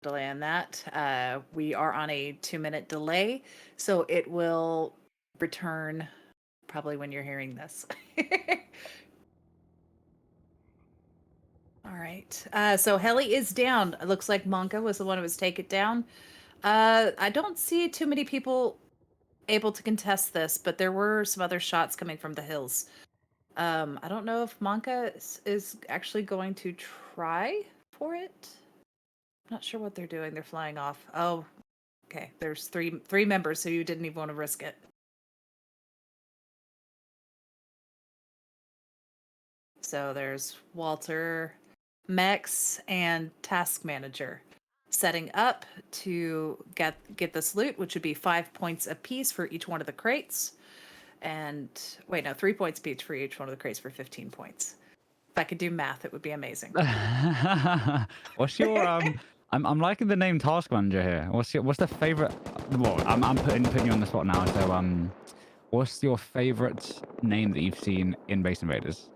delay on that. We are on a 2-minute delay, so it will return probably when you're hearing this. All right. So Heli is down. It looks like Monka was the one who was taken down. I don't see too many people able to contest this, but there were some other shots coming from the hills. I don't know if Monka is actually going to try for it. I'm not sure what they're doing. They're flying off. Oh, okay. There's three members, so you didn't even want to risk it. So there's Walter, Mex, and Task Manager setting up to get this loot, which would be 5 points apiece for each one of the crates. And wait, no, 3 points apiece for each one of the crates for 15 points. If I could do math, it would be amazing. What's your I'm liking the name Task Manager here. What's the favorite? Well, I'm putting you on the spot now. So what's your favorite name that you've seen in Base Invaders?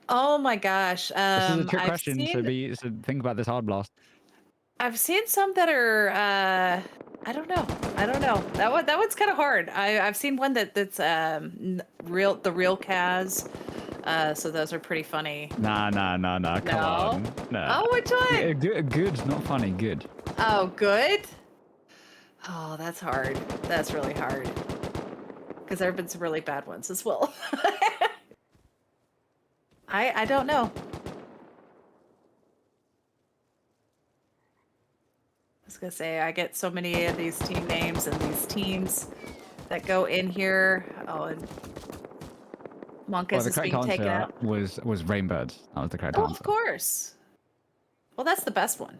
Oh my gosh. This is a trick question, so think about this hard blast. I've seen some that are I don't know. That one's kind of hard. I've seen one that's the real Kaz. So those are pretty funny. Nah. Come on. Nah. Oh, which one? Good, not funny. Good. Oh, good. Oh, that's hard. That's really hard. Because there have been some really bad ones as well. I don't know. I was gonna say I get so many of these team names and these teams that go in here. Oh, and Monka's is being taken out. Was Rainbirds. That was the correct answer. Of course. Well, that's the best one.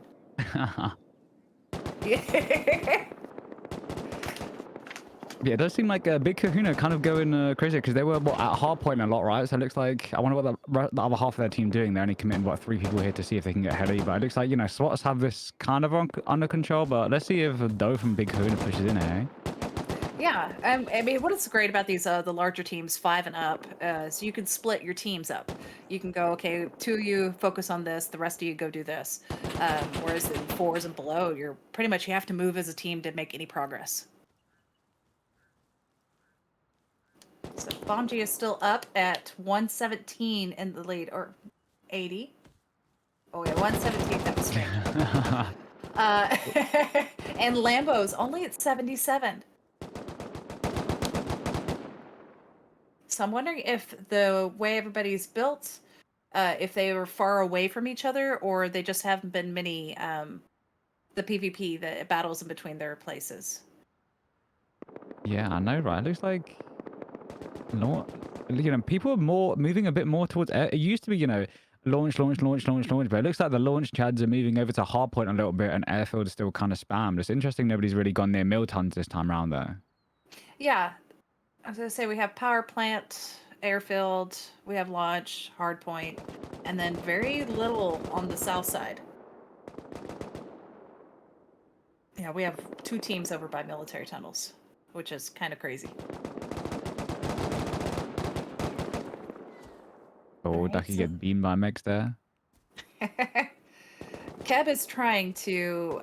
Yeah, it does seem like Big Kahuna kind of going crazy because they were at hard point a lot, right? So it looks like, I wonder what the other half of their team doing. They're only committing, 3 people here to see if they can get Heli. But it looks like, SWATs have this kind of under control. But let's see if Doe from Big Kahuna pushes in, eh? Yeah, I mean, what is great about these the larger teams, 5 and up, so you can split your teams up. You can go, okay, 2 of you focus on this, the rest of you go do this. Whereas in 4s and below, you have to move as a team to make any progress. So Bomji is still up at 117 in the lead, or 80. Oh yeah, 117. That was strange. And Lambo's only at 77. So I'm wondering if the way everybody's built, if they were far away from each other, or they just haven't been many the PvP, the battles in between their places. Yeah, I know, right? It looks like people are moving a bit more towards air. It used to be, launch, but it looks like the launch chads are moving over to hardpoint a little bit, and airfield is still kind of spammed. It's interesting nobody's really gone near mill tons this time around, though. Yeah, I was gonna say we have power plant, airfield, we have launch, hardpoint, and then very little on the south side. Yeah, we have 2 teams over by military tunnels, which is kind of crazy. Oh, Ducky get beamed by Mex there. Keb is trying to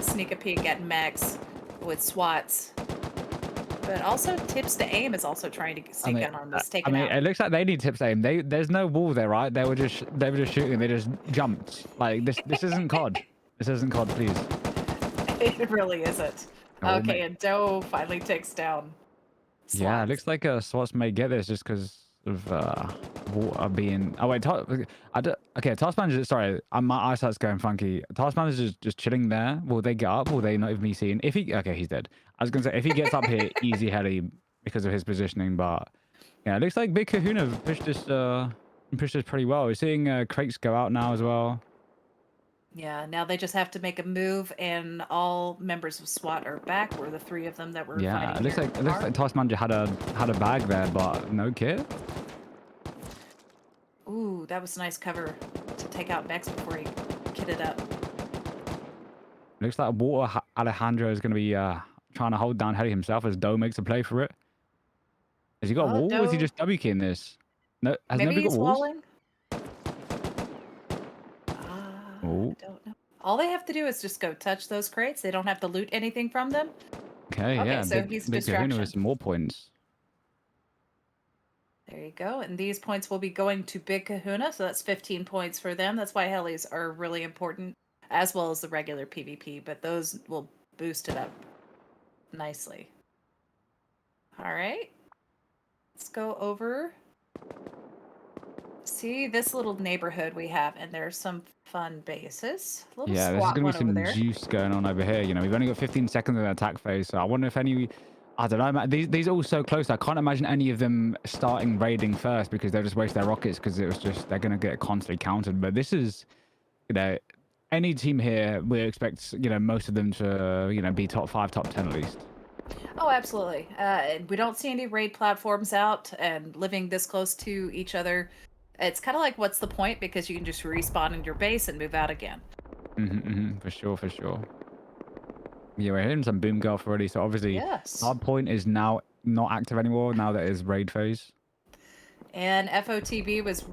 sneak a peek at Mex with SWATs. But also Tips to Aim is also trying to sneak in on this takeout. It looks like they need Tips to Aim. There's no wall there, right? They were just shooting. They just jumped. Like this isn't COD. This isn't COD, please. It really isn't. Oh, okay, and Doe finally takes down SWATs. Yeah, it looks like SWATs may get this just because of water being. Oh wait, okay. Task manager. Sorry, my eyesight's going funky. Task manager's just chilling there. Will they get up? Will they not even be seen? If he he's dead. I was gonna say if he gets up here, easy Heli because of his positioning. But yeah, it looks like Big Kahuna pushed this pretty well. We're seeing crates go out now as well. Yeah, now they just have to make a move, and all members of SWAT are back. We're the 3 of them that were fighting. It looks like Task Manager had a bag there, but no kit. Ooh, that was a nice cover to take out Mex before he kitted up. Looks like Water Alejandro is going to be trying to hold down Heli himself as Doe makes a play for it. Has he got a wall, or is he just W keying this? No, has nobody got walls? I don't know. All they have to do is just go touch those crates. They don't have to loot anything from them. Okay, Okay, yeah, so big he's big Kahuna with distraction. some more points. There you go. And these points will be going to Big Kahuna, so that's 15 points for them. That's why helis are really important, as well as the regular PvP, but those will boost it up nicely. All right. Let's go over. See this little neighborhood we have, and there's some fun bases. A little Yeah, this is squat gonna be one over some there. juice going on over here. You know, we've only got 15 seconds in the attack phase, so I wonder if any. I don't know. These are all so close. I can't imagine any of them starting raiding first because they'll just waste their rockets because it was just they're gonna get constantly countered. But this is, you know, any team here we expect most of them to be top 5, top 10 at least. Oh, absolutely. And we don't see any raid platforms out, and living this close to each other, it's kind of like, what's the point? Because you can just respawn in your base and move out again. For sure, for sure. Yeah, we're hitting some boom golf already. So obviously, Yes. hard point is now not active anymore. Now that is raid phase. And FOTB was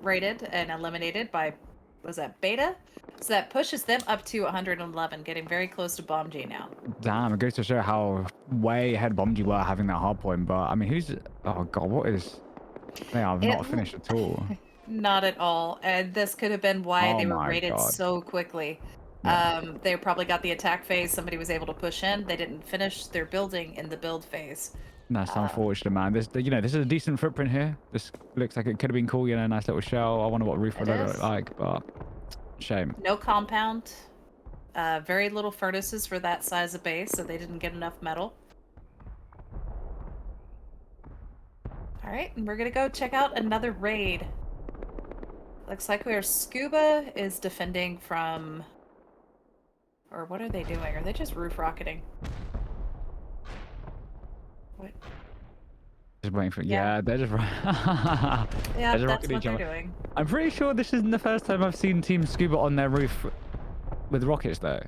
raided and eliminated by, was that Beta? So that pushes them up to 111, getting very close to Bomb G now. Damn, it goes to show how way ahead Bomb G were having that hard point. But I mean, who's? Oh god, what is? They are It, not finished at all. Not at all. And this could have been why Oh they were my raided god. so quickly. Yeah. They probably got the attack phase. Somebody was able to push in. They didn't finish their building in the build phase. That's Um, unfortunate, man. This is a decent footprint here. This looks like it could have been cool. Nice little shell. I wonder what roof would it look is. like, but shame. No compound. Very little furnaces for that size of base, so they didn't get enough metal. All right, and we're gonna go check out another raid. Looks like where Scuba is defending from, or what are they doing? Are they just roof rocketing? What? Just waiting for Yeah. they're just Yeah, they're just that's rocking what each they're other. doing. I'm pretty sure this isn't the first time I've seen Team Scuba on their roof with rockets though.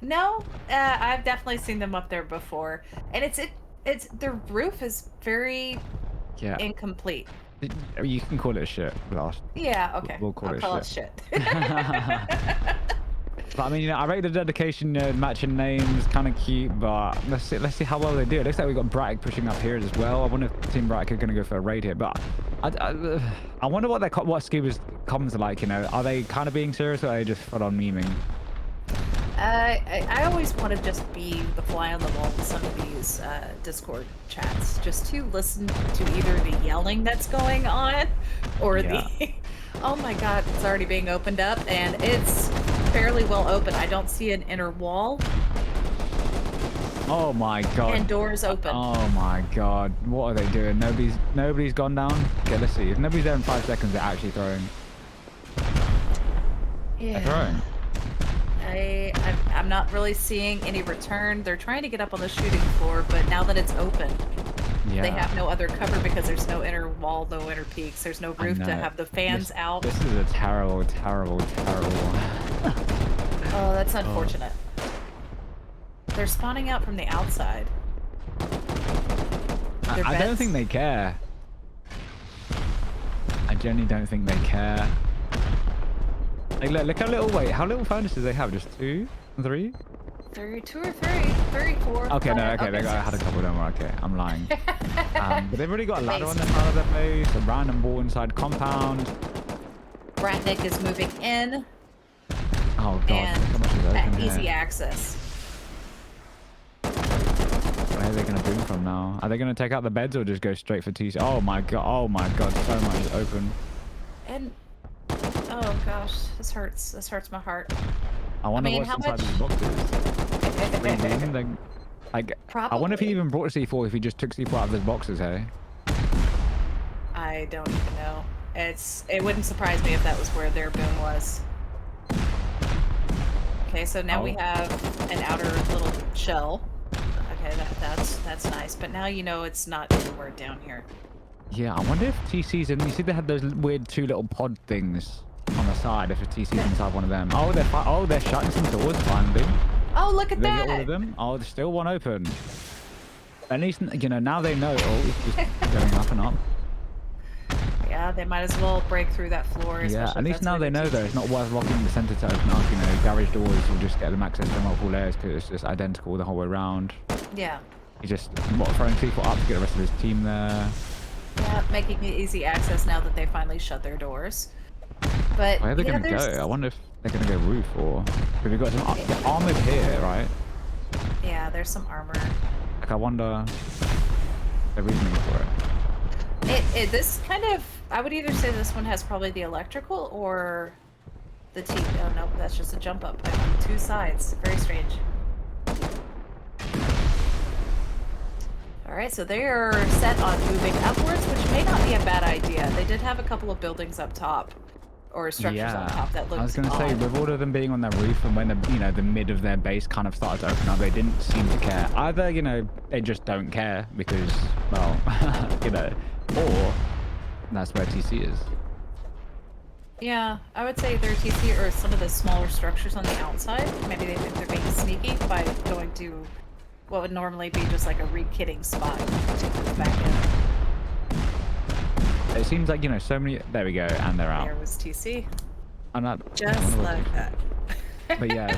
No, I've definitely seen them up there before, and it's their roof is very Yeah. incomplete. You can call it shit. Blast. Yeah, okay. We'll call I'll it call shit. it shit. But I mean, I rate the dedication, matching names, kind of cute. But let's see how well they do. It looks like we got Bratic pushing up here as well. I wonder if Team Bratic are going to go for a raid here. But I wonder what Scuba's comms are like. Are they kind of being serious, or are they just full on memeing? I always want to just be the fly on the wall in some of these Discord chats, just to listen to either the yelling that's going on or the oh my god, it's already being opened up, and it's fairly well open. I don't see an inner wall. Oh my god. And doors open. Oh my god. What are they doing? Nobody's gone down. Okay, let's see. If nobody's there in 5 seconds, they're actually throwing. Yeah. They're throwing. I'm not really seeing any return. They're trying to get up on the shooting floor, but now that it's open, they have no other cover because there's no inner wall, no inner peaks. There's no roof to have the fans out. This is a terrible, terrible, terrible Oh, that's unfortunate. They're spawning out from the outside. I don't think they care. I genuinely don't think they care. Like, look how little furnaces they have. Just 2, 3? 2 or 3, 4. Okay, no, okay, I had a couple. Don't worry. Okay, I'm lying. But they've already got a ladder on the side of their base, a random wall inside compound. Bratnik is moving in. Oh god, and how much is open easy here? access. Where are they going to boom from now? Are they going to take out the beds or just go straight for TC? Oh my god, so much is open. And oh gosh, this hurts my heart. I wonder what's inside these boxes. I wonder if he even brought C4, if he just took C4 out of his boxes, hey? I don't even know. It wouldn't surprise me if that was where their boom was. Okay, so now we have an outer little shell. Okay, that's nice. But now it's not anywhere down here. Yeah, I wonder if TC's in. You see they had those weird 2 little pod things on the side. If a TC's inside one of them. Oh, they're shutting some doors finally. Oh, look at Did that! they get all of them? Oh, there's still one open. At least now they know. Oh, it's just going up and up. Yeah, Yeah, they might as well break through that floor, Yeah, especially at if least that's now where they the know though TC. it's not worth locking the center to open up. You know, garage doors will just get them access to multiple layers because it's just identical the whole way around. Yeah. He's just throwing people up to get the rest of his team there. Yeah, making it easy access now that they finally shut their doors. But Where are they yeah, gonna go? there's I wonder if they're gonna go roof or because we've got some eh, they're armored here, right? yeah, there's some armor. Like I wonder the reasoning for it. This kind of, I would either say this one has probably the electrical or the T. Oh no, that's just a jump up on two sides. Very strange. All right, so they are set on moving upwards, which may not be a bad idea. They did have a couple of buildings up top, or structures on Yeah, top that I was looked gonna say odd. with all of them being on that roof and when the mid of their base kind of started to open up, they didn't seem to care. Either they just don't care because well or that's where TC is. Yeah, I would say their TC or some of the smaller structures on the outside. Maybe they think they're being sneaky by going to what would normally be just like a re-kitting spot to move back in. It seems like so many. There we go, and they're out. There was TC. I'm not. I Just wonder what like that. but yeah,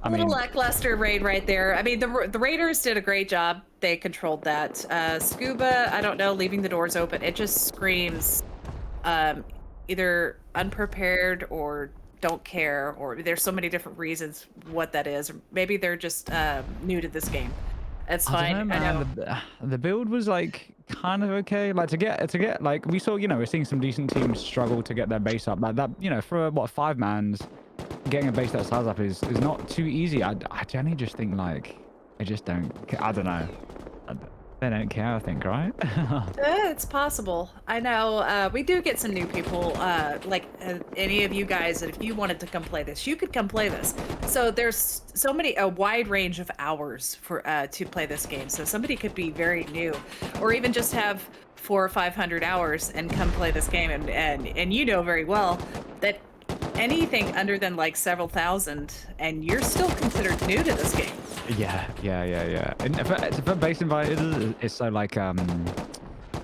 I A little mean, lackluster raid right there. I mean, the Raiders did a great job. They controlled that. Scuba, I don't know, leaving the doors open. It just screams um, either unprepared or don't care, or there's so many different reasons what that is. Or maybe they're just new to this game. It's I don't know, fine. I know. man. The build was like kind of okay. Like to get like we saw, we're seeing some decent teams struggle to get their base up. Like that, for what 5-mans, getting a base that size up is not too easy. I generally just think like I just don't. I don't know. They don't care. I think, right? It's possible. I know we do get some new people, like any of you guys, that if you wanted to come play this, you could come play this. So there's a wide range of hours for to play this game. So somebody could be very new, or even just have 400 or 500 hours and come play this game, and you know very well that anything under than like several thousand, and you're still considered new to this game. Yeah. And for base inviters, it's so like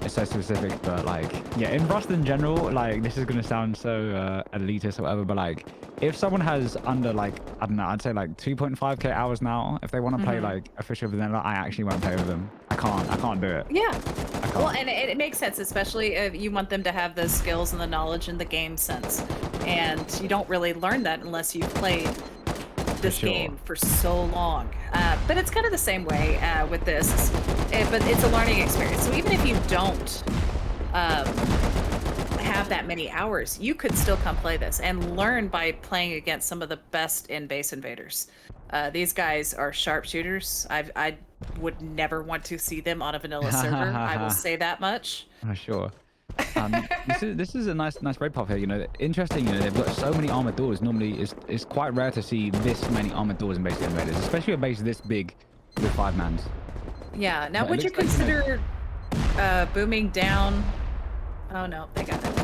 it's so specific, but like yeah, in Rust in general, like this is gonna sound so elitist or whatever, but like if someone has under like I don't know, I'd say like 2.5k hours now, if they want to play like official vanilla, I actually won't play with them. I can't do it. Yeah. I can't. Well, and it makes sense, especially if you want them to have the skills and the knowledge and the game sense. And you don't really learn that unless you've played this sure. game for so long. But it's kind of the same way with this. But it's a learning experience. So even if you don't have that many hours, you could still come play this and learn by playing against some of the best in base invaders. These guys are sharpshooters. I would never want to see them on a vanilla server. I will say that much. Oh, sure. This is a nice raid pop here. Interesting. They've got so many armored doors. Normally, it's quite rare to see this many armored doors in base invaders, especially a base this big with 5-mans. Yeah. Now, But it would you looks like, consider booming down? Oh no, they got it.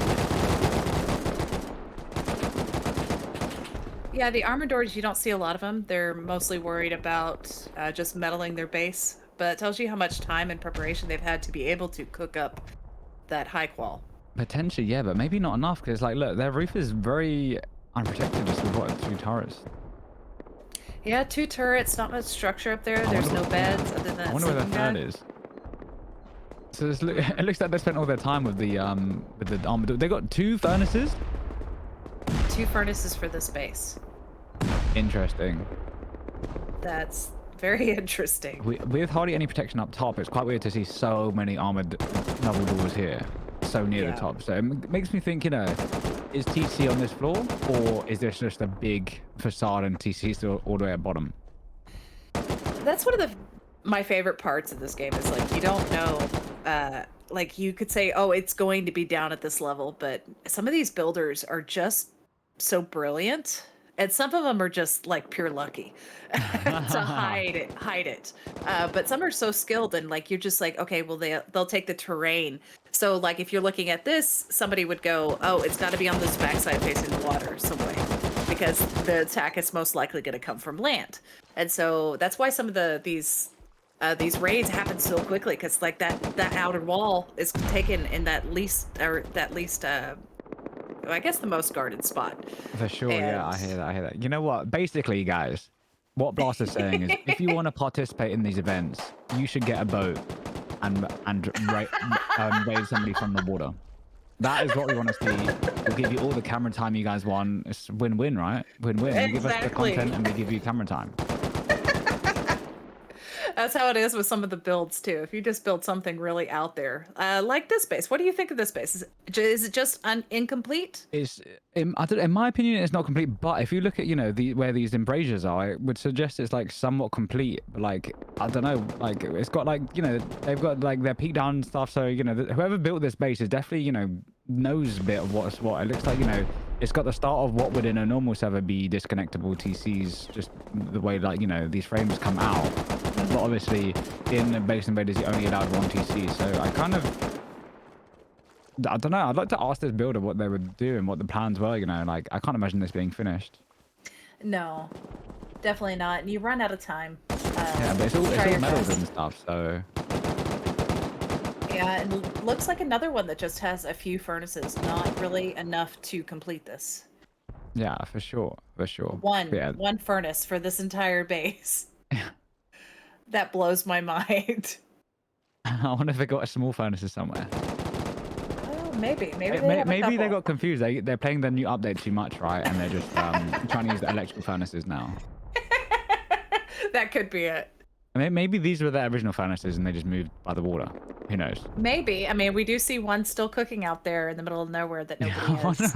Yeah, the armor doors, you don't see a lot of them. They're mostly worried about just meddling their base, but it tells you how much time and preparation they've had to be able to cook up that high qual. Potentially, yeah, but maybe not enough because, like, look, their roof is very unprotected. Just with what 2 turrets. Yeah, 2 turrets, not much structure up there. There's no beds other than I that wonder where their sleeping third bed. is. So it looks like they spent all their time with the armor door. They got 2 furnaces. 2 furnaces for this base. Interesting. That's very interesting. With hardly any protection up top, it's quite weird to see so many armored double doors here, so near the top. So it makes me think, is TC on this floor, or is this just a big facade and TC still all the way at bottom? That's one of my favorite parts of this game is like you don't know. Like you could say, oh, it's going to be down at this level, but some of these builders are just so brilliant. And some of them are just like pure lucky to hide it. But some are so skilled and like you're just like, okay, well they'll take the terrain. So like if you're looking at this, somebody would go, oh, it's got to be on this backside facing the water some way because the attack is most likely going to come from land. And so that's why some of these These raids happen so quickly because like that outer wall is taken in that least well, I guess the most guarded spot. For sure, yeah, And I hear that. I hear that. You know what? Basically, guys, what Blast is saying is, if you want to participate in these events, you should get a boat and raid somebody from the water. That is what we want to see. We'll give you all the camera time you guys want. It's win-win, right? Win-win. You give us the content, exactly. and we give you camera time. That's how it is with some of the builds too. If you just build something really out there, like this base, what do you think of this base? Is it just incomplete? It's in my opinion, it's not complete. But if you look at where these embrasures are, it would suggest it's like somewhat complete. But, like I don't know, like it's got like they've got like their peak down and stuff. So whoever built this base is definitely knows a bit of what's what. It looks like it's got the start of what would in a normal server be disconnectable TCs, just the way like these frames come out. But obviously in Base Invaders you only allowed one TC. So I don't know. I'd like to ask this builder what they would do and what the plans were. Like I can't imagine this being finished. No, definitely not. And you run out of time. Yeah, but it's all metals and stuff. So yeah, and looks like another one that just has a few furnaces, not really enough to complete this. yeah, for sure, for sure. One furnace for this entire base. That blows my mind. I wonder if they got a small furnaces somewhere. Oh, maybe They got confused. They're playing the new update too much, right? And they're just trying to use the electrical furnaces now. That could be it. I mean, maybe these were their original furnaces and they just moved by the water. Who knows? Maybe. I mean, we do see one still cooking out there in the middle of nowhere that nobody is.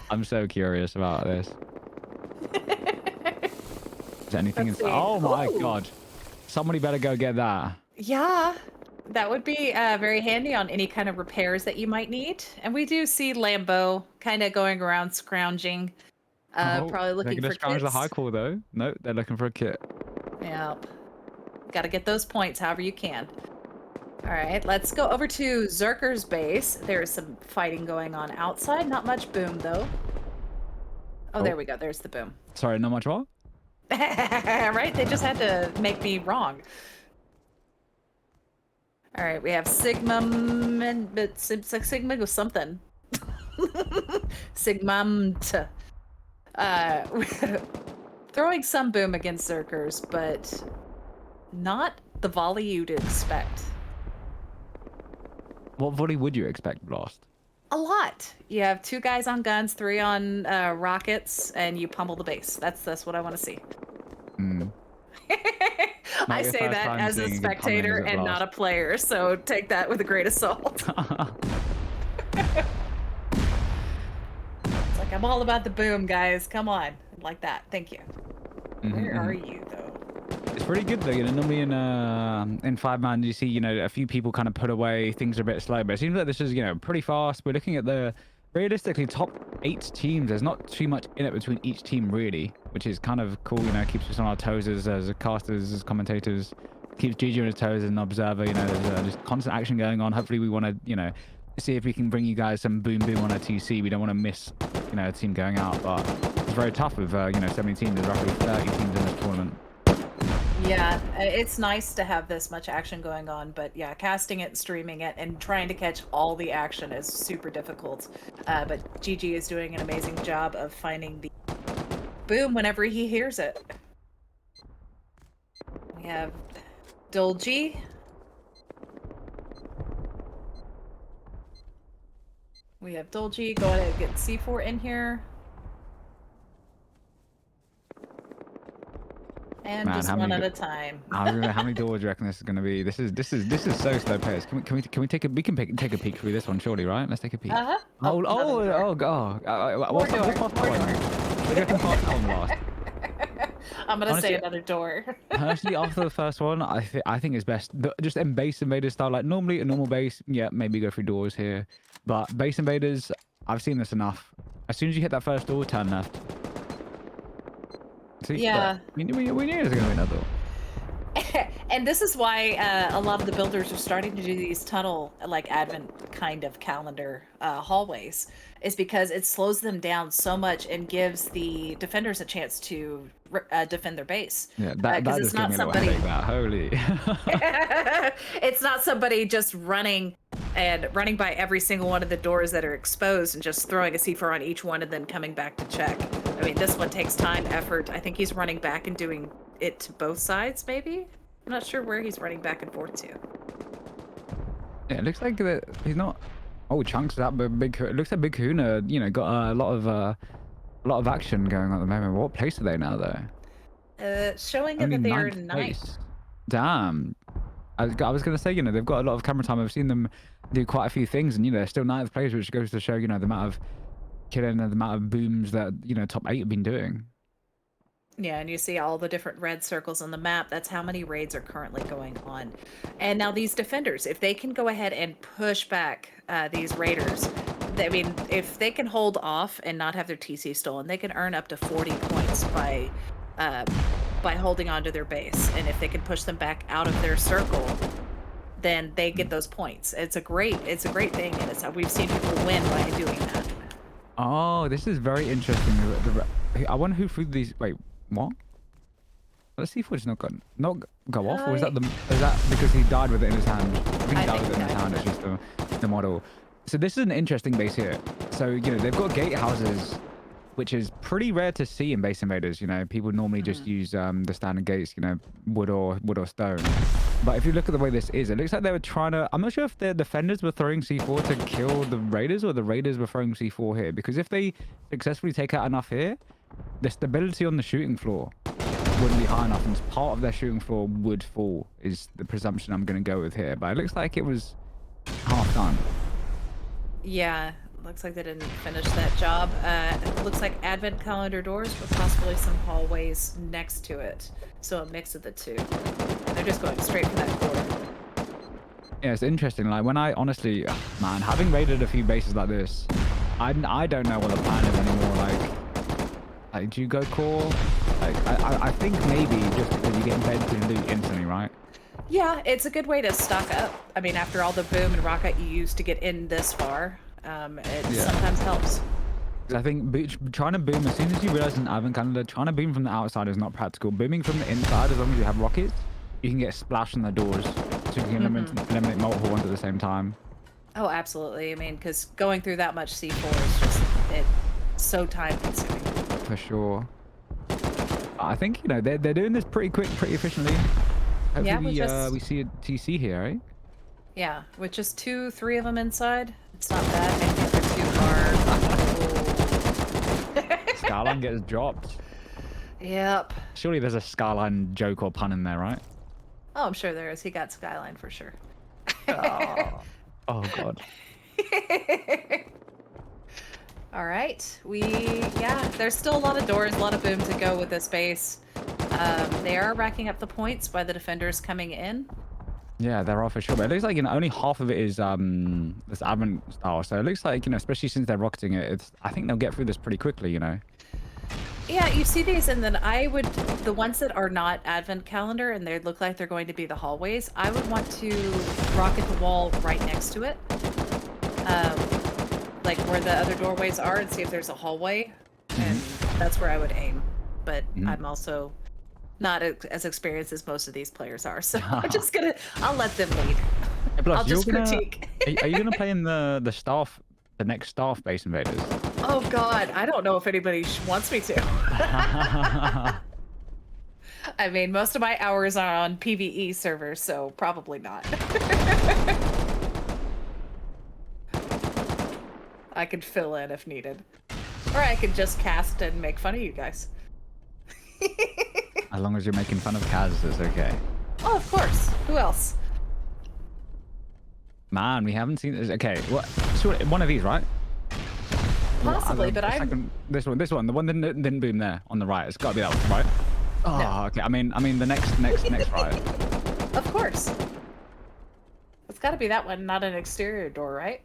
I'm so curious about this. Is there anything inside? Oh my god! Somebody better go get that. Yeah, that would be very handy on any kind of repairs that you might need. And we do see Lambo kind of going around scrounging, probably looking for kits. The high core though. No, they're looking for a kit. Yep. Got to get those points however you can. All right, let's go over to Zerker's base. There's some fighting going on outside. Not much boom though. Oh, there we go. There's the boom. Sorry, not much what? Right? They just had to make me wrong. All right, we have Sigma, but Sigma was something. Sigma. Throwing some boom against Zerkers, but not the volley you'd expect. What volley would you expect, Blast? A lot. You have 2 guys on guns, 3 on rockets, and you pummel the base. That's what I want to see. I say that as a spectator and not a player, so take that with a grain of salt. It's like, I'm all about the boom, guys. Come on. Like that. Thank you. Where are you, though? It's pretty good, though. Normally in 5-man, you see, a few people kind of put away. Things are a bit slow, but it seems like this is, pretty fast. We're looking at the realistically top 8 teams. There's not too much in it between each team, really, which is kind of cool. Keeps us on our toes as casters, as commentators. Keeps Gigi on his toes as an observer. There's just constant action going on. Hopefully, we want to, see if we can bring you guys some boom on a TC. We don't want to miss, a team going out, but it's very tough with, 70 teams. There's roughly 30 teams in this tournament. Yeah, it's nice to have this much action going on, but yeah, casting it, streaming it, and trying to catch all the action is super difficult. But Gigi is doing an amazing job of finding the boom whenever he hears it. We have Dolgi. We have Dolgi. Go ahead and get C4 in here. And man, just one at a time. How many doors do you reckon this is going to be? This is so slow paced. Can we take a peek through this one, surely, right? Let's take a peek. Uh-huh. Oh god. What's last? I'm gonna say another door. Personally, after the first one, I think it's best just in Base Invaders style. Like normally a normal base, yeah, maybe go through doors here, but Base Invaders, I've seen this enough. As soon as you hit that first door, turn left. See, yeah. We knew it was going to be another door. And this is why a lot of the builders are starting to do these tunnel, like advent kind of calendar hallways, is because it slows them down so much and gives the defenders a chance to defend their base. Yeah, that Because that it's just gave not me a little somebody, headache. That holy. it's not somebody just running and running by every single one of the doors that are exposed and just throwing a C4 on each one and then coming back to check. I mean, this one takes time, effort. I think he's running back and doing it to both sides, maybe. I'm not sure where he's running back and forth to. Yeah, it looks like that he's not. Oh, chunks of that big. It looks like Big Kahuna, you know, got a lot of action going on at the moment. What place are they now, though? Showing it Only that they are ninth in ninth. place. Damn. I was gonna say, you know, they've got a lot of camera time. I've seen them do quite a few things, and you know, they're still ninth place, which goes to show, you know, the amount of killing and the amount of booms that, you know, top 8 have been doing. Yeah, and you see all the different red circles on the map. That's how many raids are currently going on. And now these defenders, if they can go ahead and push back these raiders, I mean, if they can hold off and not have their TC stolen, they can earn up to 40 points by holding on to their base. And if they can push them back out of their circle, then they get those points. It's a great thing, and it's we've seen people win by doing that. Oh, this is very interesting. I wonder who threw these. Wait, what? Let's see if it's not go off, or is that because he died with it in his hand? I think he died with it in his hand. It's just the model. So this is an interesting base here. So you know they've got gatehouses, which is pretty rare to see in Base Invaders. You know, people normally just use the standard gates, you know, wood or stone. But if you look at the way this is, it looks like they were trying to. I'm not sure if the defenders were throwing C4 to kill the raiders, or the raiders were throwing C4 here. Because if they successfully take out enough here, the stability on the shooting floor wouldn't be high enough, and part of their shooting floor would fall. Is the presumption I'm going to go with here. But it looks like it was half done. Yeah, looks like they didn't finish that job. It looks like advent calendar doors with possibly some hallways next to it. So a mix of the two. And they're just going straight for that corner. Yeah, it's interesting. Like when I honestly, man, having raided a few bases like this, I don't know what the plan is anymore. Like do you go core? Like I think maybe just because you get embedded loot instantly, right? Yeah, it's a good way to stock up. I mean, after all the boom and rocket you used to get in this far, it sometimes helps. I think trying to boom, as soon as you realize in Advent Calendar, trying to boom from the outside is not practical. Booming from the inside, as long as you have rockets, you can get splashed on the doors. So you can eliminate multiple ones at the same time. Oh, absolutely. I mean, because going through that much C4 is just, it's so time consuming. For sure. I think, you know, they're doing this pretty quick, pretty efficiently. Hopefully we see a TC here, right? Yeah, with just 2-3 of them inside, it's not bad. I think they're too far. Skyline gets dropped. Yep. Surely there's a Skyline joke or pun in there, right? Oh, I'm sure there is. He got Skyline for sure. Oh God. All right. There's still a lot of doors, a lot of boom to go with this base. They are racking up the points by the defenders coming in. Yeah, there are for sure. But it looks like, you know, only half of it is this Advent style. So it looks like, you know, especially since they're rocketing it, I think they'll get through this pretty quickly, you know. Yeah, you see these, and then the ones that are not Advent calendar and they look like they're going to be the hallways, I would want to rocket the wall right next to it. Like where the other doorways are, and see if there's a hallway. And that's where I would aim. But I'm also not as experienced as most of these players are, so I'll let them lead. Plus, I'll just critique. Are you gonna play in the next staff Base Invaders? Oh God, I don't know if anybody wants me to. I mean, most of my hours are on PvE servers, so probably not. I could fill in if needed. Or I could just cast and make fun of you guys. As long as you're making fun of Kaz, it's okay. Oh, of course. Who else? Man, we haven't seen this. Okay, what? So one of these, right? Possibly, but this one, the one that didn't boom there on the right. It's got to be that one, right? Oh, no. Okay. I mean, the next right. Of course. It's got to be that one, not an exterior door, right?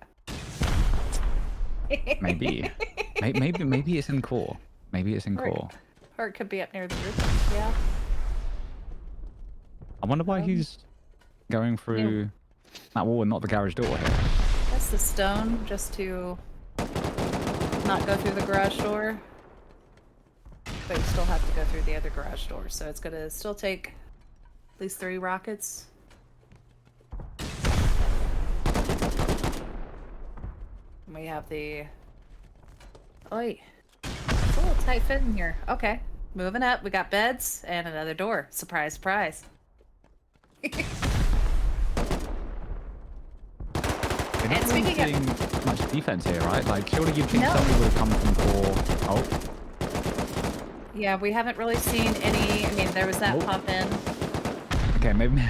Maybe it's in core. Maybe it's in core. Or it could be up near the roof. Yeah. wonder why he's going through that wall and not the garage door here. That's the stone, just to not go through the garage door. But you still have to go through the other garage door, so it's gonna still take at least 3 rockets. And we have the... Oi. It's a little tight fit in here. Okay. Moving up. We got beds and another door. Surprise, surprise. You're not really seeing much defense here, right? Like, surely you'd think somebody would have come from 4. Oh. Yeah, we haven't really seen any... I mean, there was that pop in. Okay, maybe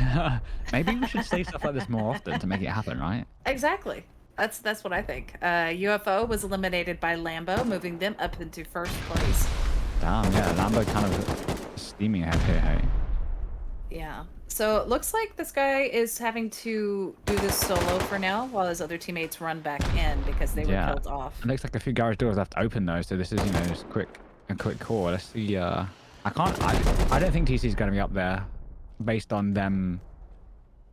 maybe we should say stuff like this more often to make it happen, right? Exactly. That's what I think. UFO was eliminated by Lambo, moving them up into first place. Damn, yeah, Lambo kind of steaming ahead here, hey? Yeah. So it looks like this guy is having to do this solo for now while his other teammates run back in because they were killed off. It looks like a few garage doors left open though, so this is, you know, just a quick call. Let's see. I don't think TC's going to be up there based on them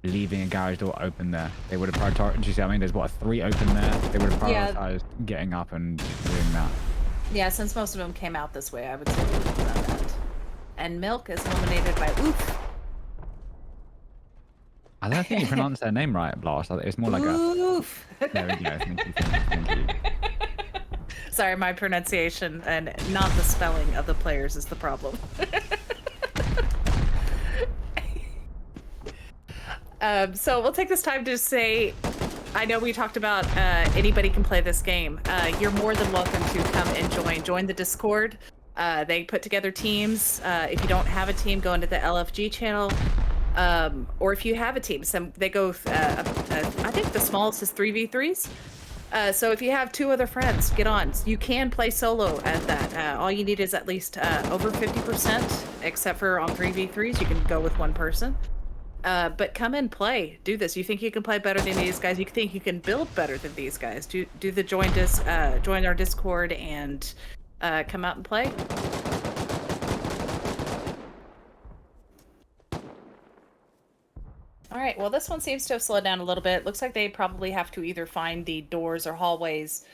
leaving a garage door open there. They would have prioritized. Do you see what I mean? There's what, 3 open there. They would have prioritized getting up and doing that. Yeah, since most of them came out this way, I would say they would have done that. And Milk is eliminated by Oof. I don't think you pronounced their name right, Blast. It's more like Oof. There we go. Thank you. Sorry, my pronunciation and not the spelling of the players is the problem. So we'll take this time to say, I know we talked about anybody can play this game. You're more than welcome to come and join the Discord. They put together teams. If you don't have a team, go into the LFG channel. Or if you have a team, they go, I think the smallest is 3v3s. So if you have 2 other friends, get on. You can play solo at that. All you need is at least over 50%, except for on 3v3s, you can go with 1 person. But come and play. Do this. You think you can play better than these guys? You think you can build better than these guys? Do the join our Discord and come out and play. All right, well, this one seems to have slowed down a little bit. Looks like they probably have to either find the doors or hallways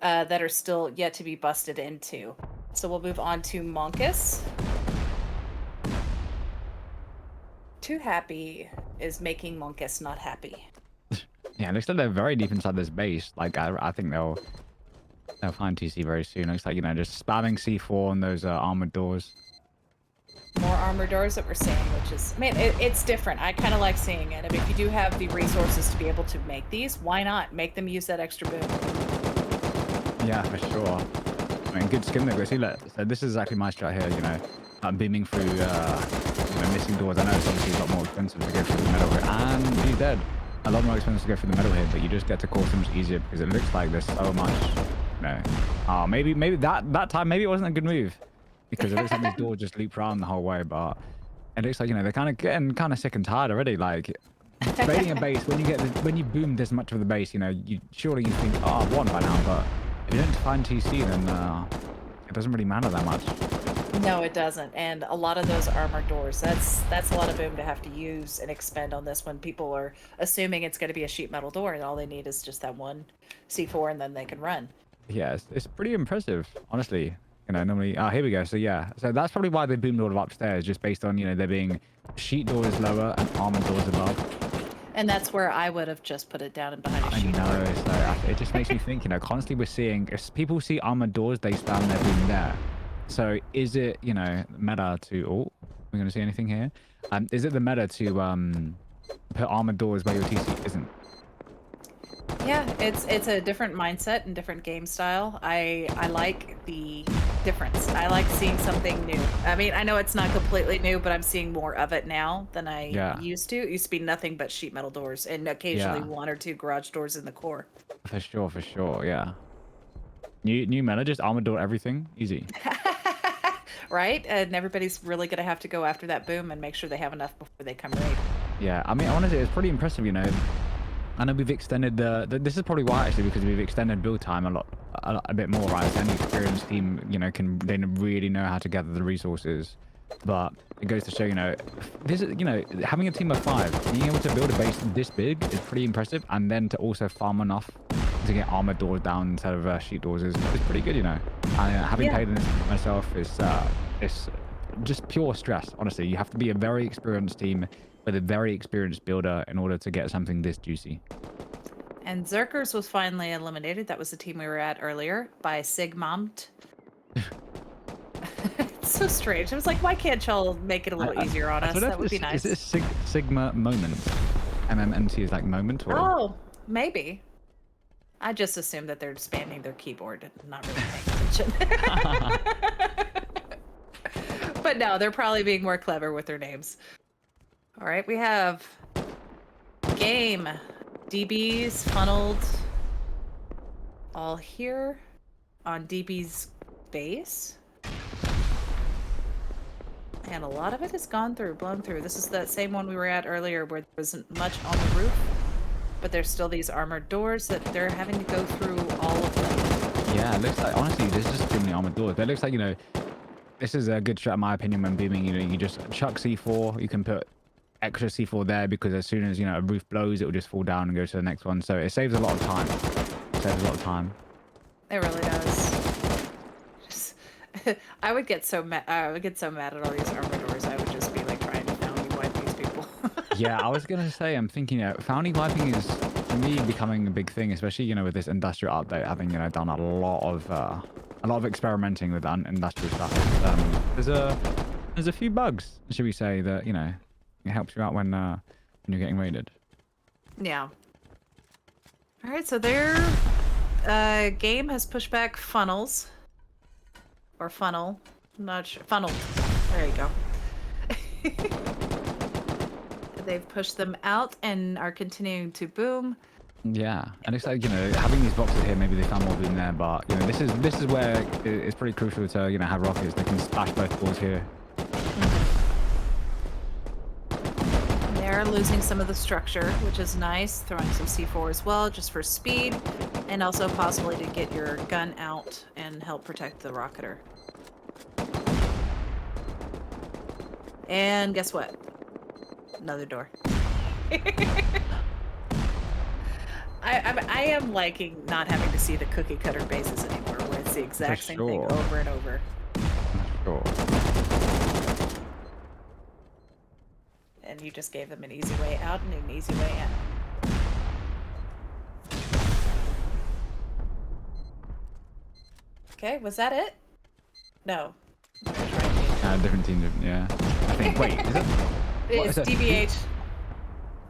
that are still yet to be busted into. So we'll move on to Monkus. Too happy is making Monkus not happy. Yeah, it looks like they're very deep inside this base. Like, I think they'll find TC very soon. Looks like, you know, just spamming C4 on those armored doors. More armor doors that we're seeing, which is, I mean, it's different. I kind of like seeing it. I mean, if you do have the resources to be able to make these, why not make them use that extra boom? Yeah, for sure. I mean, good skim there. See, look, so this is exactly my strat here, you know. I'm beaming through, you know, missing doors. I know it's obviously a lot more expensive to go through the metal here. And he's dead. A lot more expensive to go through the metal here, but you just get to cause so much easier because it looks like there's so much, you know. Maybe that time, maybe it wasn't a good move. Because it looks like these doors just loop around the whole way, but it looks like, you know, they're kind of getting sick and tired already. Like, raiding a base, when you boom this much of the base, you know, surely you think, oh, I've won by now, but if you don't find TC, then it doesn't really matter that much. No, it doesn't. And a lot of those armor doors, that's a lot of boom to have to use and expend on this when people are assuming it's going to be a sheet metal door and all they need is just that 1 C4 and then they can run. Yeah, it's pretty impressive, honestly. You know, normally, here we go. So yeah, so that's probably why they boomed all of upstairs, just based on, you know, there being sheet doors lower and armored doors above. And that's where I would have just put it down and behind a sheet door. I know, so it just makes me think, you know, constantly we're seeing, if people see armored doors, they spam their boom there. So is it, you know, meta to, oh, we're going to see anything here? Is it the meta to put armored doors where your TC isn't? Yeah, it's a different mindset and different game style. I like the difference. I like seeing something new. I mean, I know it's not completely new, but I'm seeing more of it now than I used to. It used to be nothing but sheet metal doors and occasionally 1 or 2 garage doors in the core. For sure, yeah. New meta, just armored door everything, easy. Right? And everybody's really going to have to go after that boom and make sure they have enough before they come raid. Yeah, I mean, honestly, it's pretty impressive, you know. I know we've extended this is probably why, actually, because we've extended build time a bit more, right? So any experienced team, you know, they really know how to gather the resources But it goes to show, this is, having a team of 5, being able to build a base this big is pretty impressive, and then to also farm enough to get armored doors down instead of sheet doors is pretty good, And having Yeah. played in this myself it's just pure stress. Honestly, you have to be a very experienced team with a very experienced builder in order to get something this juicy. And Zerkers was finally eliminated. That was the team we were at earlier by Sigmund. It's so strange. I was like, why can't y'all make it a little easier on us? That would be nice. Is it Sigma Moment? MMNT is like moment, or? Oh, maybe. I just assumed that they're spamming their keyboard and not really paying attention. But no, they're probably being more clever with their names. All right, we have game, DBs funneled all here on DB's base. And a lot of it has gone through, blown through. This is that same one we were at earlier where there wasn't much on the roof, but there's still these armored doors that they're having to go through all of them. Yeah, it looks like, honestly, there's just too many armored doors. But it looks like, this is a good strat in my opinion when beaming. You just chuck C4, you can put extra C4 there because as soon as, a roof blows, it will just fall down and go to the next one. So it saves a lot of time. It really does. I would get so mad. I would get so mad at all these armor doors. I would just be like trying to foundry wipe these people. Yeah, I was gonna say, I'm thinking, foundry wiping is for me becoming a big thing, especially with this industrial update, having done a lot of experimenting with industrial stuff. There's a few bugs, should we say, that it helps you out when you're getting raided. Yeah. All right, so their game has pushed back funnels. Or funnel. I'm not sure. Funnel. There you go. They've pushed them out and are continuing to boom. Yeah, and it's like, having these boxes here, maybe they found more boom there, but this is where it's pretty crucial to have rockets. They can splash both balls here. They're losing some of the structure, which is nice. Throwing some C4 as well, just for speed, and also possibly to get your gun out and help protect the rocketer. And guess what? Another door. I am liking not having to see the cookie cutter bases anymore, where it's the exact same thing over and over. Sure. And you just gave them an easy way out and an easy way in. Okay, was that it? No. Different team, yeah. I think, wait, is it? It's DBH.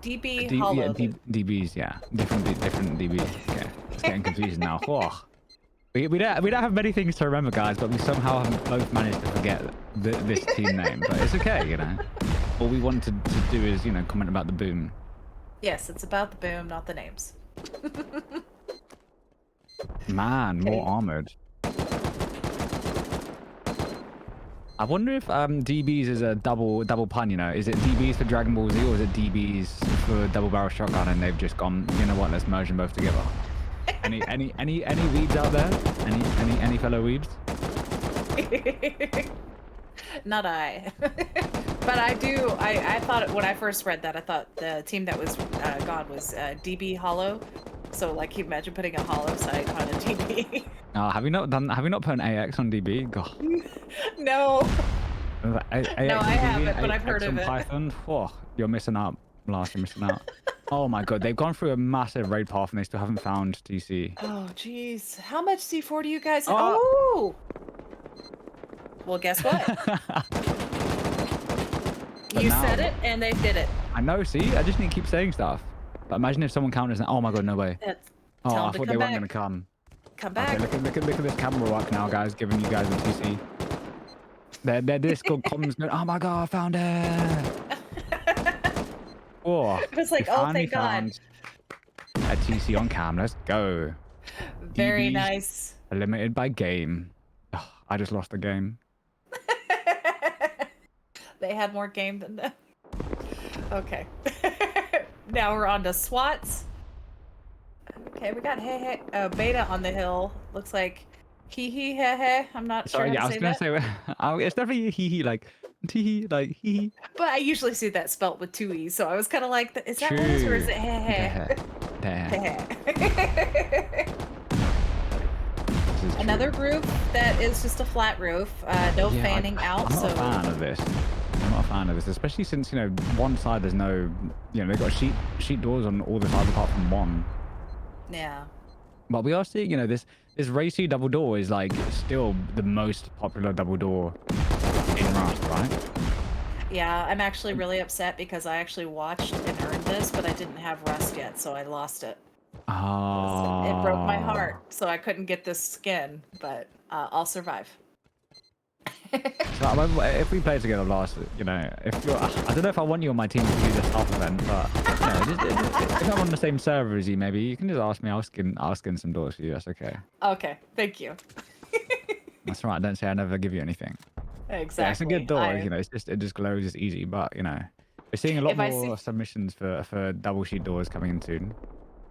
DB Hollow. Yeah, DBs, yeah. Different DBs. Okay, it's getting confusing now. Oh. We don't have many things to remember, guys, but we somehow have both managed to forget this team name. But it's okay, All we wanted to do is, comment about the boom. Yes, it's about the boom, not the names. Man, more armored. I wonder if DBs is a double pun, Is it DBs for Dragon Ball Z or is it DBs for Double Barrel Shotgun and they've just gone, you know what, let's merge them both together. Any weebs out there? Any fellow weebs? Not I. But I do, I thought when I first read that, I thought the team that was gone was DB Hollow. So like, you imagine putting a hollow site on a DB. Have you not put an AX on DB? God. No. No, I haven't, but I've heard of it. Python? Oh, you're missing out, Lars. You're missing out. Oh my god, they've gone through a massive raid path and they still haven't found TC. Oh, jeez. How much C4 do you guys have? Oh. Oh! Well, guess what? You said it and they did it. I know, see? I just need to keep saying stuff. But imagine if someone counted and, oh my god, no way. Oh, I thought they weren't going to come. Come back. Okay, look at this camera work now, guys, giving you guys a TC. Their Discord comms going, oh my god, I found it. Oh, it was like, oh, thank god. A TC on cam, let's go. Very DBs nice. Limited by game. Oh, I just lost the game. They had more game than them. Okay. Now we're on to SWATs. Okay, we got Beta on the hill. Looks like hee hee heh heh. I'm not sure how to say that. I was gonna say it's definitely hee hee. Like Tee like hee. But I usually see that spelt with 2 E's, so I was kind of like, is that what it is or is True. it heh There. There. heh? This is true. Another roof that is just a flat roof, no Yeah, fanning out, I'm not a so fan of this. I'm not a fan of this, especially since, you know, one side there's no, you know, they've got sheet doors on all the sides apart from one. yeah. But we are seeing, you know, this racy double door is like still the most popular double door in Rust, right? Yeah, I'm actually really upset because I actually watched and earned this, but I didn't have Rust yet, so I lost it. So it broke my heart, Ah. so I couldn't get this skin, but I'll survive. So if we play together last, you know, if you're, I don't know if I want you on my team to do this half event, but you know, if I'm on the same server as you, maybe you can just ask me. I'll skin some doors for you. That's okay. Okay, thank you. That's right. Don't say I never give you anything. Yeah, it's a good Exactly. door. You know, it just glows. It's easy, but you know, we're seeing a lot If I see more submissions for double sheet doors coming in soon.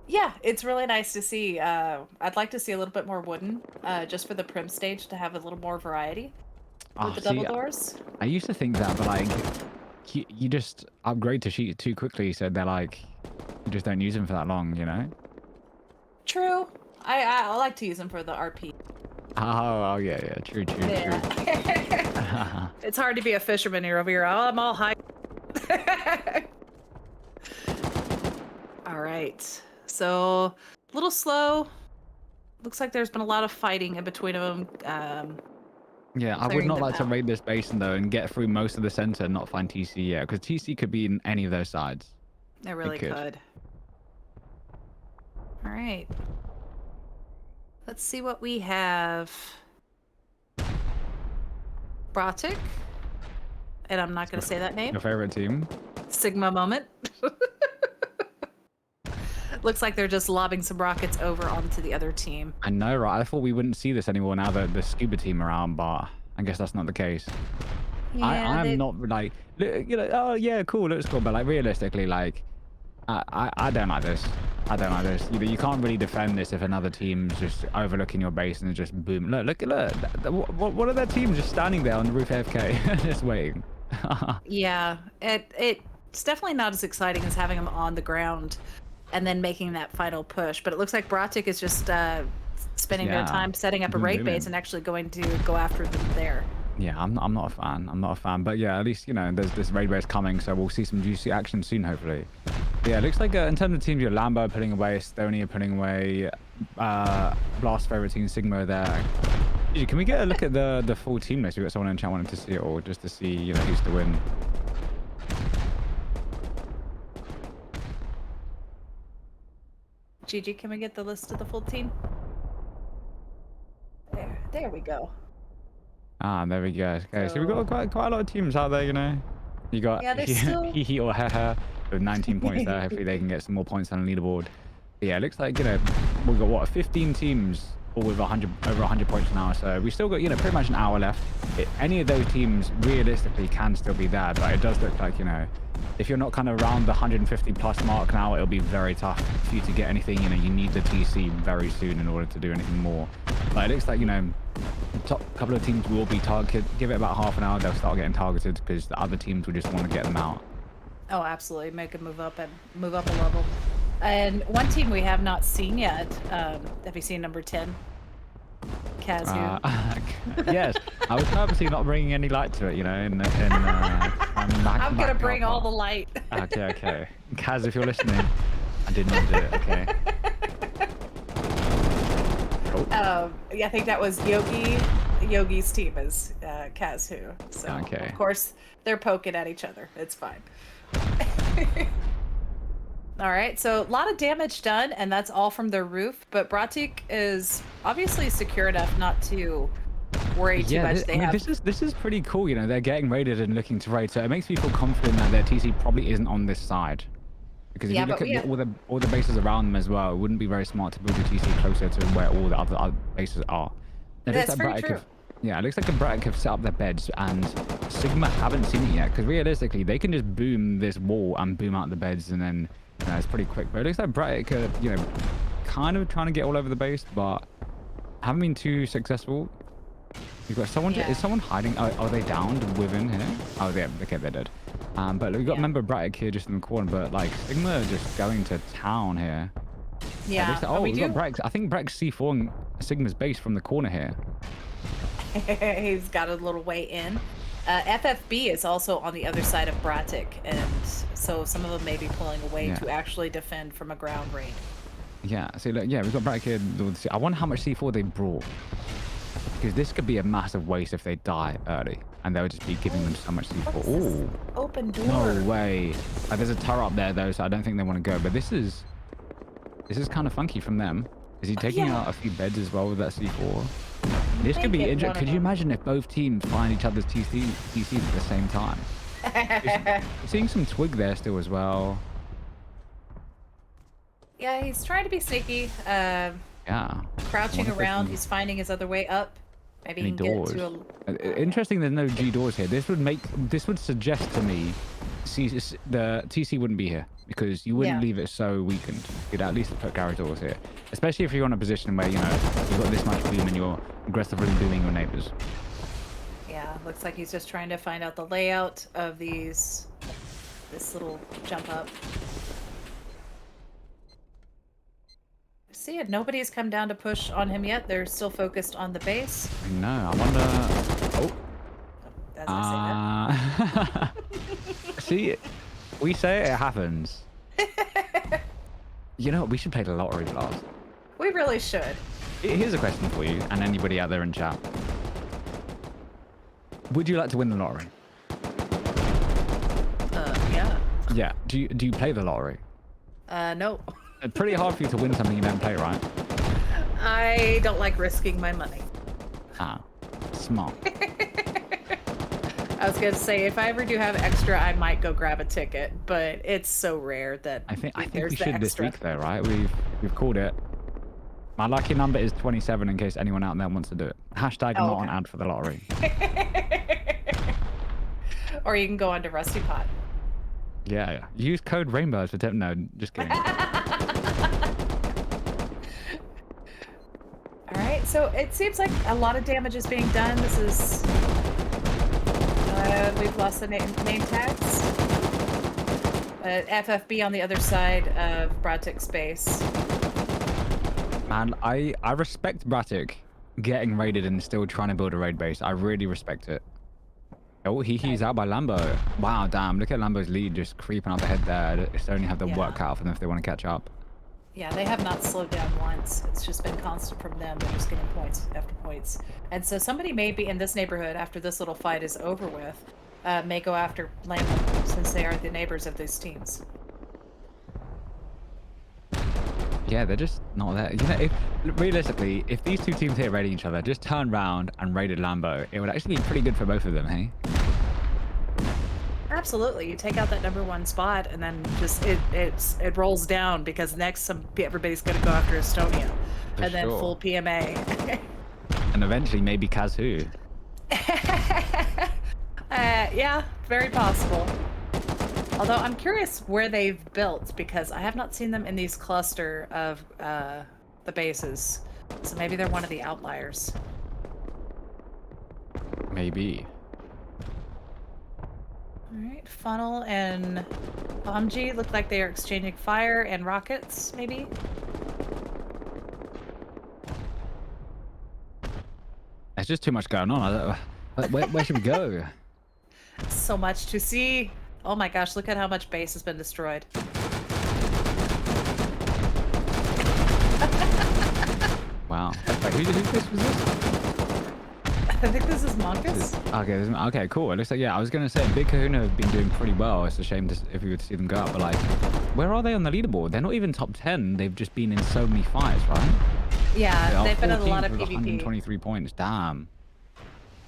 Yeah, it's really nice to see. I'd like to see a little bit more wooden, just for the prim stage to have a little more variety with Ah, the double see, doors. I used to think that, but like, you just upgrade to sheet too quickly, so they're like, you just don't use them for that long, you know? True. I like to use them for the RP. Oh, yeah, true. Yeah. It's hard to be a fisherman here over here. Oh, I'm all high. All right. So a little slow. Looks like there's been a lot of fighting in between of them. Yeah, I would Clearing not them like to out. raid this basin though and get through most of the center and not find TC yet, because TC could be in any of those sides. It It really could. could. All right. Let's see what we have. Bratic. And I'm not going to say that name. Your favorite team? Sigma moment. Looks like they're just lobbing some rockets over onto the other team. I know, right? I thought we wouldn't see this anymore now that the scuba team are out, but I guess that's not the case. Yeah, I'm they. not like, you know, oh yeah, cool, looks cool, but like realistically, like, I don't like this. I don't like this. You can't really defend this if another team's just overlooking your base and just boom. Look. What are their teams just standing there on the roof AFK, just waiting? Yeah, it's definitely not as exciting as having them on the ground and then making that final push. But it looks like Bratic is just spending their Yeah, time setting up a raid base and actually going to go after them there. yeah, I'm not a fan. I'm not a fan. But yeah, at least, you know, there's this raid base coming, so we'll see some juicy action soon, hopefully. Yeah, it looks like in terms of teams, your Lambo putting away, Estonia putting away, Blast favorite team, Sigma there. Gigi, can we get a look at the full team list? We got someone in chat wanting to see it all, just to see, you know, who's to win. Gigi, can we get the list of the full team? There we go. Ah, there we go. Okay, so we've So got quite a lot of teams out there, you know. You got yeah, there's still Hee or Haha with 19 points there. Hopefully they can get some more points on the leaderboard. But yeah, it looks like, you know, we've got what, 15 teams all with over 100 points now. So we still got, you know, pretty much an hour left. Any of those teams realistically can still be there, but it does look like, you know, if you're not kind of around the 150 plus mark now, it'll be very tough for you to get anything. You know, you need the TC very soon in order to do anything more. But it looks like, you know, the top couple of teams will be targeted. Give it about half an hour, they'll start getting targeted because the other teams will just want to get them out. Oh, absolutely. Make a move up a level. And one team we have not seen yet. Have you seen number 10? Kazu. Yes, I was purposely not bringing any light to it, you know. I'm gonna bring all the light. Okay. Kaz, if you're listening, I did not do it. Okay. Yeah, I think that was Yogi's team is Kazu. So Okay. of course they're poking at each other. It's fine. All right, so a lot of damage done, and that's all from their roof. But Bratik is obviously secure enough not to worry too much. This is pretty cool. You know, they're getting raided and looking to raid, so it makes me feel confident that their TC probably isn't on this side. Because if you look at all the bases around them as well, it wouldn't be very smart to build your TC closer to where all the other bases are. That's very true. Yeah, it looks like the Bratic have set up their beds, and Sigma haven't seen it yet. Because realistically, they can just boom this wall and boom out the beds, and then it's pretty quick. But it looks like Bratic are, you know, kind of trying to get all over the base, but haven't been too successful. You've got someone. Yeah. Is someone hiding? Are they downed within here? Oh, yeah. Okay, they're dead. But we've got Yeah. member Bratic here just in the corner. But like Sigma are just going to town here. Yeah. Oh, we we've do. got Bratic. I think Bratic's C4 Sigma's base from the corner here. He's got a little way in. FFB is also on the other side of Bratic, and so some of them may be pulling away to actually defend from a ground raid. Yeah. See, look. Yeah, we've got Bratic here. I wonder how much C4 they brought. Because this could be a massive waste if they die early, and they'll just be giving them so much C4. Oh, open door. No way. There's a turret up there though, so I don't think they want to go. But this is kind of funky from them. Is he taking out a few beds as well with that C4? This could be interesting. Could you imagine if both teams find each other's TCs at the same time? You're seeing some twig there still as well. Yeah, he's trying to be sneaky. Yeah. Crouching around. He's finding his other way up. Maybe he can doors. get to Interesting. There's no G doors here. This would suggest to me, the TC wouldn't be here because you wouldn't leave it so weakened. You'd at least put garage doors here, especially if you're in a position where you've got this much boom and you're aggressively booming your neighbors. Yeah, looks like he's just trying to find out the layout of this little jump up. See it. Nobody's come down to push on him yet. They're still focused on the base. No, I wonder. Oh. See, we say it happens. You know, we should play the lottery blast. We really should. Here's a question for you and anybody out there in chat. Would you like to win the lottery? Yeah. Yeah. Do you play the lottery? No. It's pretty hard for you to win something you don't play, right? I don't like risking my money. Ah, smart. I was gonna say if I ever do have extra, I might go grab a ticket, but it's so rare that I think we there's should the this extra. week though, right? We've called it. My lucky number is 27 in case anyone out there wants to do it. Hashtag not an ad for the lottery. Or you can go onto Rusty Pot. Yeah. Use code Rainbows for tip. No, just kidding. All right, so it seems like a lot of damage is being done. This is we've lost the name tags. FFB on the other side of Bratic's base. Man, I respect Bratic getting raided and still trying to build a raid base. I really respect it. Oh, he's out by Lambo. Wow, damn. Look at Lambo's lead just creeping up ahead there. It's only have the work cut out for them if they want to catch up. Yeah, they have not slowed down once. It's just been constant from them. They're just getting points after points. And so somebody may be in this neighborhood after this little fight is over with, may go after Lambo since they are the neighbors of these teams. Yeah, they're just not there. You know, realistically, if these two teams here raiding each other, just turn around and raided Lambo, it would actually be pretty good for both of them, hey? Absolutely. You take out that #1 spot, and then just it rolls down because next everybody's going to go after Estonia, and then full PMA. And eventually maybe Kazoo. Yeah, very possible. Although I'm curious where they've built because I have not seen them in these cluster of the bases, so maybe they're one of the outliers. Maybe. All right, Funnel and Bomji look like they are exchanging fire and rockets, maybe? There's just too much going on. Where should we go? So much to see. Oh my gosh, look at how much base has been destroyed. Wow. Wait, who's this? Was this? I think this is Monkus. Okay, cool. It looks like, yeah, I was going to say, Big Kahuna have been doing pretty well. It's a shame if we were to see them go up, but like, where are they on the leaderboard? They're not even top 10. They've just been in so many fights, right? Yeah, they've been in a lot of PvP. 123 points, damn.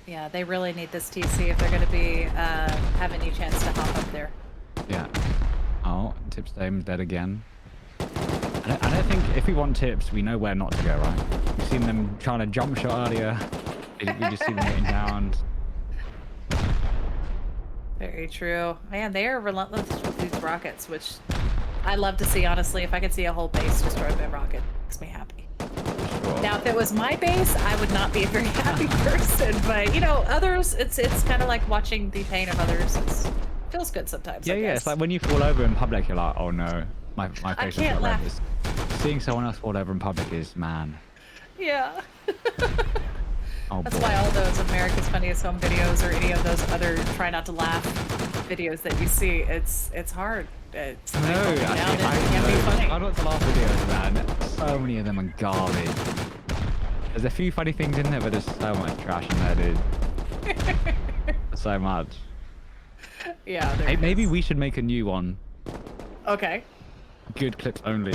Yeah, they really need this TC if they're going to be having any chance to hop up there. Yeah. Oh, Tips Dame's dead again. I don't think if we want Tips, we know where not to go, right? We've seen them trying to jump shot earlier. We just see them getting down. Very true. Man, they are relentless with these rockets, which I love to see, honestly. If I could see a whole base destroyed by a rocket, it makes me happy. Sure. Now, if it was my base, I would not be a very happy person, but, you know, others, it's kinda like watching the pain of others. It's feels good sometimes, Yeah, I yeah. It's guess. like when you fall over in public, you're like, oh no, my I face has can't got red. laugh. But seeing someone else fall over in public is, man, Yeah. oh That's why boy. all those America's Funniest Home Videos or any of those other try not to laugh videos that you see, it's hard. It's No, they hold you actually, down and it I can be know. funny. Try not to laugh videos, man. So many of them are garbage. There's a few funny things in there, but there's so much trash in there, dude. So much. Yeah, there Hey, maybe is. we should make a new one. Okay. Good clips only.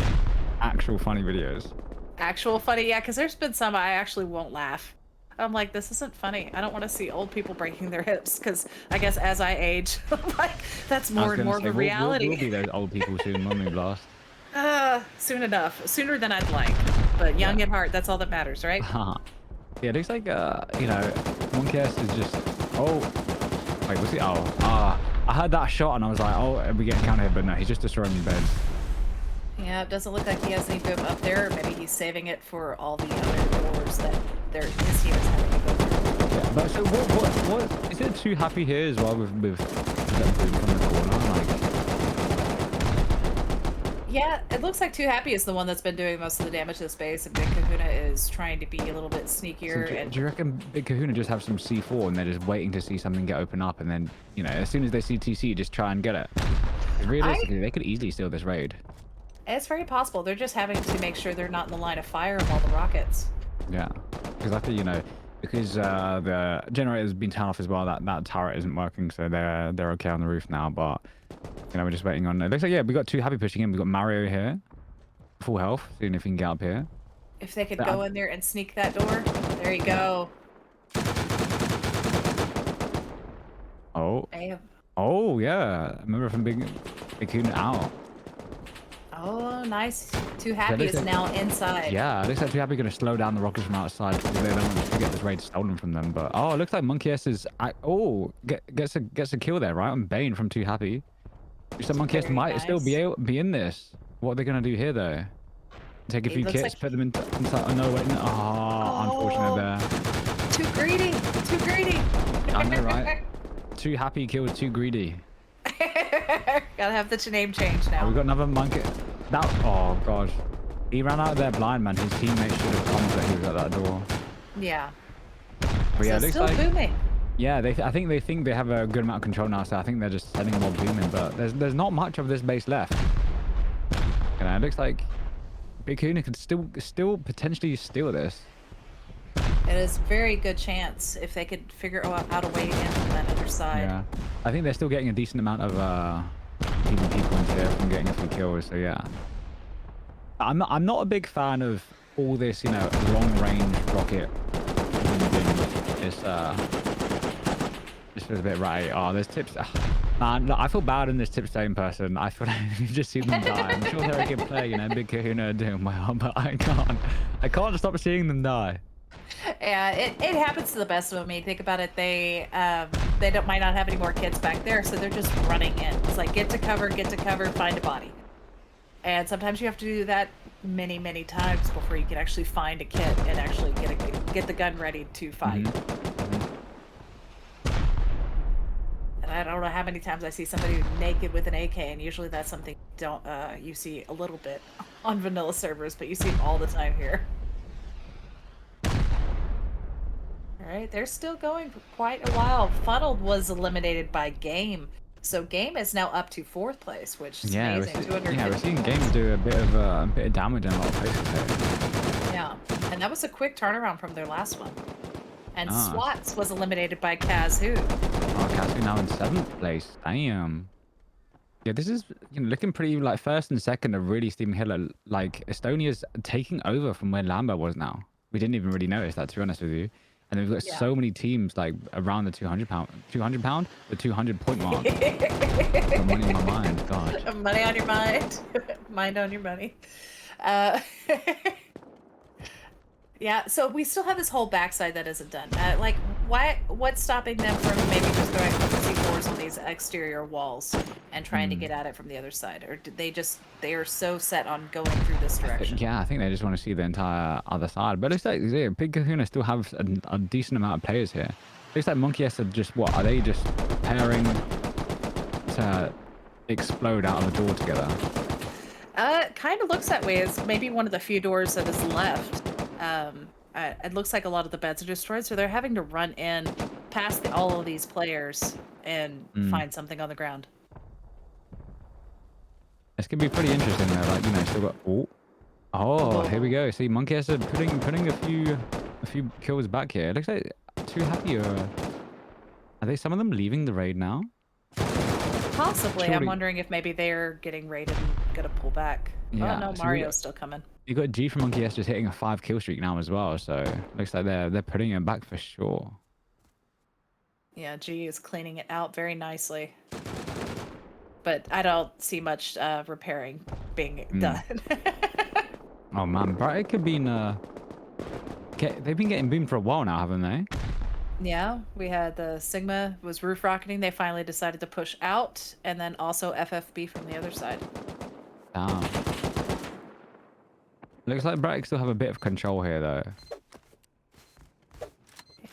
Actual funny videos. Actual funny, yeah, because there's been some I actually won't laugh. I'm like, this isn't funny. I don't want to see old people breaking their hips because I guess as I age, I'm like that's I more was and gonna more of say a we'll reality. be those old people soon, won't we, Blast? Soon enough. Sooner than I'd like. But young Yeah. at heart, that's all that matters, right? Yeah, it looks like you know, Monkey S is just oh wait, was he? Oh, I heard that shot and I was like, oh, are we getting counted? But no, he's just destroying the beds. Yeah, it doesn't look like he has any boom up there. Maybe he's saving it for all the other doors that his team is having to go through. Yeah, but so what is it too happy here as well with that boom from the corner? Like, Yeah, it looks like Too Happy is the one that's been doing most of the damage to the space, and Big Kahuna is trying to be a little bit so sneakier and do you reckon Big Kahuna just have some C4 and they're just waiting to see something get open up and then, you know, as soon as they see TC, just try and get it? 'Cause I realistically, they could easily steal this raid. it's very possible. They're just having to make sure they're not in the line of fire of all the rockets. Yeah, because I think, you know, because the generator's been turned off as well, that turret isn't working, so they're okay on the roof now. But you know, we're just waiting on. It looks like yeah, we got Too Happy pushing in. We got Mario here, full health. Seeing if he can get up here. If they could But go in there and sneak that door, there you yeah. go. Oh, They have, oh yeah. I remember from Big Coon out. oh, nice. Too So it Happy looks is like, now inside. yeah, it looks like Too Happy gonna slow down the rockets from outside because they don't want to get this raid stolen from them. But oh, it looks like Monkey S is oh gets a kill there right on Bane from Too Happy. So Monkey S Very might still nice. be in this. What are they gonna do here though? Take a It few looks kits, like put them inside. Oh no, wait, no. Oh, unfortunate oh, there. too greedy, too greedy. I know, right? Too happy killed too greedy. Gotta have the name change Oh, now. we got another monkey. That oh gosh, he ran out there blind, man. His teammates should have told him that he was at that door. Yeah. But So yeah, it it's looks still like booming. yeah. I think they think they have a good amount of control now, so I think they're just sending more booming. But there's not much of this base left. You know, it looks like Big Kuna could still potentially steal this. It is a very good chance if they could figure out a way in from that other side. Yeah, I think they're still getting a decent amount of PvP points here from getting a few kills. So yeah, I'm not a big fan of all this, you know, long range rocket. It's this feels a bit right. Oh, there's tips. Man, look, I feel bad in this tip stone person. I feel like you just see them die. I'm sure they're a good player, you know, Big Kahuna are doing well, but I can't stop seeing them die. Yeah, it happens to the best of them. I mean, think about it. They don't might not have any more kids back there, so they're just running in. It's like get to cover, find a body. And sometimes you have to do that many times before you can actually find a kit and actually get the gun ready to fight. And I don't know how many times I see somebody naked with an AK, and usually that's something you see a little bit on vanilla servers, but you see it all the time here. All right, they're still going for quite a while. Funneled was eliminated by Game, so Game is now up to 4th place, which is Yeah, amazing. we're seeing games do a bit of damage in a lot of places here. Yeah, and that was a quick turnaround from their last one. And Ah, Swats was eliminated by Kazoo. oh, Cassie now in 7th place. Damn. Yeah, this is looking pretty like first and second are really steaming hill. Like Estonia's taking over from where Lambert was now. We didn't even really notice that, to be honest with you. And we've got Yeah. so many teams like around the 200 pound, the 200 point mark. Got money in my mind, God. Money on your mind, mind on your money. Uh, yeah, so we still have this whole backside that isn't done. Like, what's stopping them from maybe just throwing a couple C4s on these exterior walls and trying to Hmm. get at it from the other side, or did they are so set on going through this direction? Yeah, I think they just want to see the entire other side. But it looks like yeah, Big Kahuna still have a decent amount of players here. Looks like Monkey S are just what? Are they just preparing to explode out of the door together? Kind of looks that way. It's maybe one of the few doors that is left. It looks like a lot of the beds are destroyed, so they're having to run in past all of these players and Mm. find something on the ground. This could be pretty interesting though. Like, you know, still got oh, here we Oh. go. See, Monkey S are putting a few kills back here. It looks like Too Happy are they some of them leaving the raid now? Possibly. I'm Surely, wondering if maybe they're getting raided and gonna pull back. Oh yeah. no, So we Mario's still coming. you got G from Monkey S just hitting a 5 kill streak now as well. So looks like they're putting it back for sure. Yeah, G is cleaning it out very nicely. But I don't see much repairing being done. Oh man, bro, it could be they've been getting boomed for a while now, haven't they? Yeah, we had the Sigma was roof rocketing. They finally decided to push out, and then also FFB from the other side. Damn. Looks like Braddock still have a bit of control here though.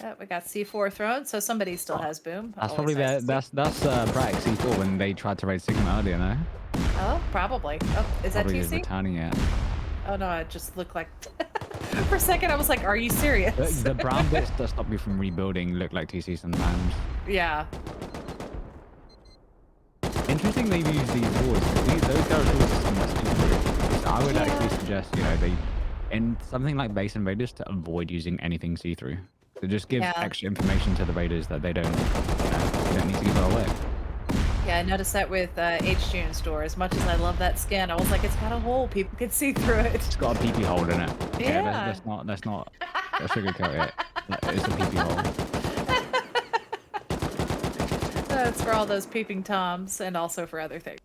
Yeah, we got C4 thrown, so somebody still has boom. That's Always probably nice to see. that's Braddock C4 when they tried to raid Sigma earlier, no? Oh, probably. Oh, is that Probably just TC? returning it. Oh no, it just looked like. For a second, I was like, "Are you serious?" The brown bits that stop you from rebuilding look like TC sometimes. Yeah. Interesting they've used these doors. Those garage doors are somewhat see-through. So I would actually suggest, you know, in something like base invaders to avoid using anything see-through. So just give extra information to the raiders that they don't need to give it away. Yeah, I noticed that with H June's door. As much as I love that skin, I was like, it's got a hole. People can see through it. It's got a pee-pee hole in it. Yeah. Let's not sugarcoat it. It's a pee-pee hole. That's for all those peeping toms and also for other things.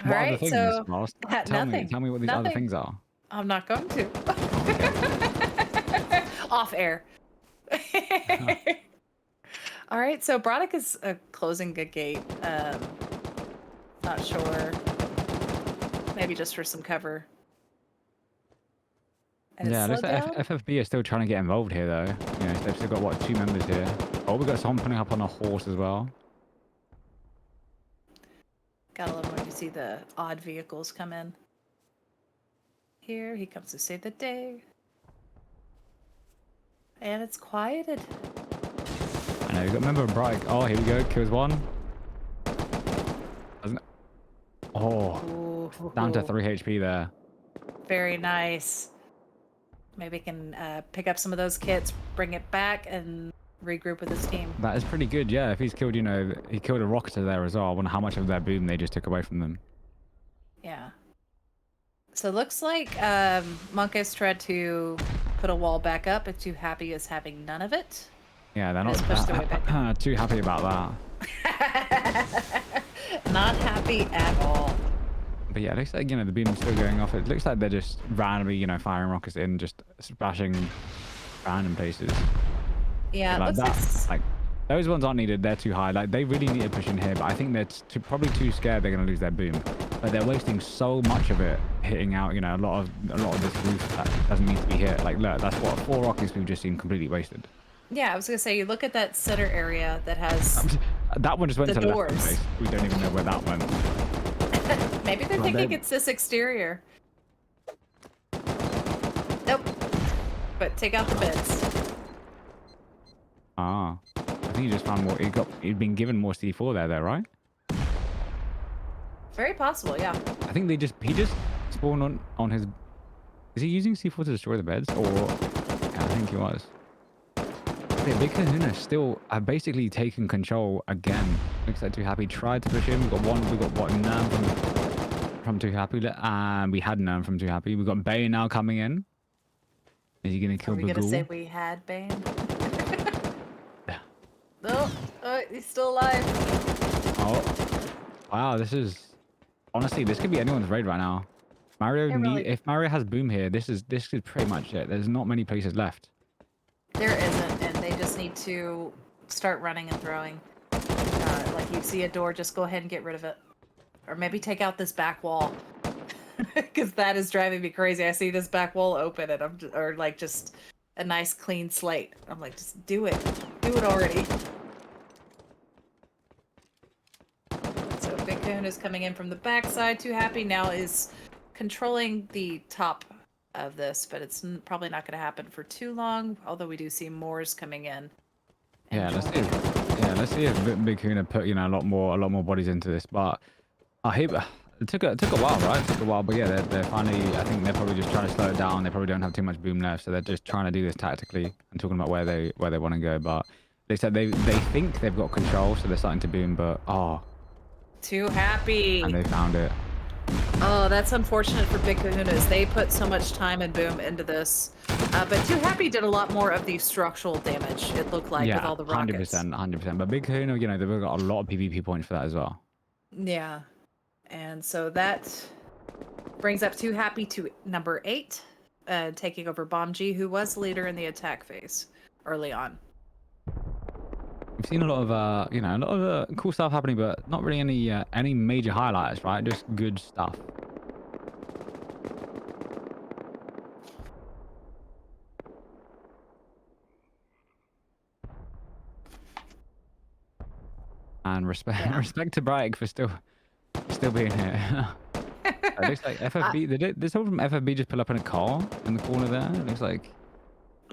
All What other right, things, so Ross? nothing. Tell me what these other things are. I'm not going to. Off air. All right, so Broderick is closing a gate. Not sure. Maybe just for some cover. And Yeah, it's looks slowed like down? FFB is still trying to get involved here, though. You know, they've still got, what, 2 members here. Oh, we got someone putting up on a horse as well. Gotta love when you see the odd vehicles come in. Here, he comes to save the day. And it's quieted. I know, you got a member of Bright. Oh, here we go. Kills one. Oh, down to 3 HP there. Very nice. Maybe he can pick up some of those kits, bring it back, and regroup with his team. That is pretty good, yeah. If he's killed, you know, he killed a rocketer there as well. I wonder how much of their boom they just took away from them. Yeah. So it looks like Monkus tried to put a wall back up, but Too Happy is having none of it. Yeah, they're Just pushed their way back not too happy about that. Not happy at all. But yeah, it looks like, you know, the beam's still going off. It looks like they're just randomly, you know, firing rockets in, just splashing random places. Yeah, like it that. looks Like those ones aren't needed. They're too high. Like they really need to push in here, but I think they're probably too scared they're going to lose their boom. Like they're wasting so much of it hitting out. You know, a lot of this roof that doesn't need to be hit. Like look, that's what 4 rockets we've just seen completely wasted. yeah, I was gonna say, you look at that center area that has that one just went the to the doors. left. Place. We don't even know where that went. Maybe they're thinking it's this exterior. Nope. But take out the beds. Ah, I think he just found more. He'd been given more C4 there, right? Very possible, yeah. I think he just spawned on his. Is he using C4 to destroy the beds, or? Yeah, I think he was. Okay, Big Kahuna still have basically taken control again. Looks like Too Happy tried to push in. We got what Nam from Too Happy, and we had Nam from Too Happy. We got Bay now coming in. Is he gonna kill Bagul? Are we gonna say we had Bane? No, oh, he's still alive. Oh, wow! This is honestly, this could be anyone's raid right now. If Mario has boom here, this is pretty much it. There's not many places left. There isn't, and they just need to start running and throwing. like you see a door, just go ahead and get rid of it. Or maybe take out this back wall. Because that is driving me crazy. I see this back wall open and or like just a nice clean slate. I'm like, just do it. Do it already. So Big Kahuna is coming in from the backside. Too Happy now is controlling the top of this, but it's probably not going to happen for too long. Although we do see Moors coming in. Yeah, let's see if Big Kahuna put a lot more bodies into this. But it took a while, right? It took a while, but yeah, they're finally. I think they're probably just trying to slow it down. They probably don't have too much boom left, so they're just trying to do this tactically and talking about where they want to go. But they said they think they've got control, so they're starting to boom. But Too Happy. and they found it. Oh, that's unfortunate for Big Kahunas. They put so much time and boom into this. But Too Happy did a lot more of the structural damage, it looked like, with all the rockets. 100%. But Big Kahuna, they've got a lot of PvP points for that as well. Yeah. And so that brings up Too Happy to number 8, taking over Bomb G, who was leader in the attack phase early on. We've seen a lot of cool stuff happening, but not really any major highlights, right? Just good stuff. And respect to Bright for still being here. It looks like FFB. Did someone from FFB just pull up in a car in the corner there? It looks like.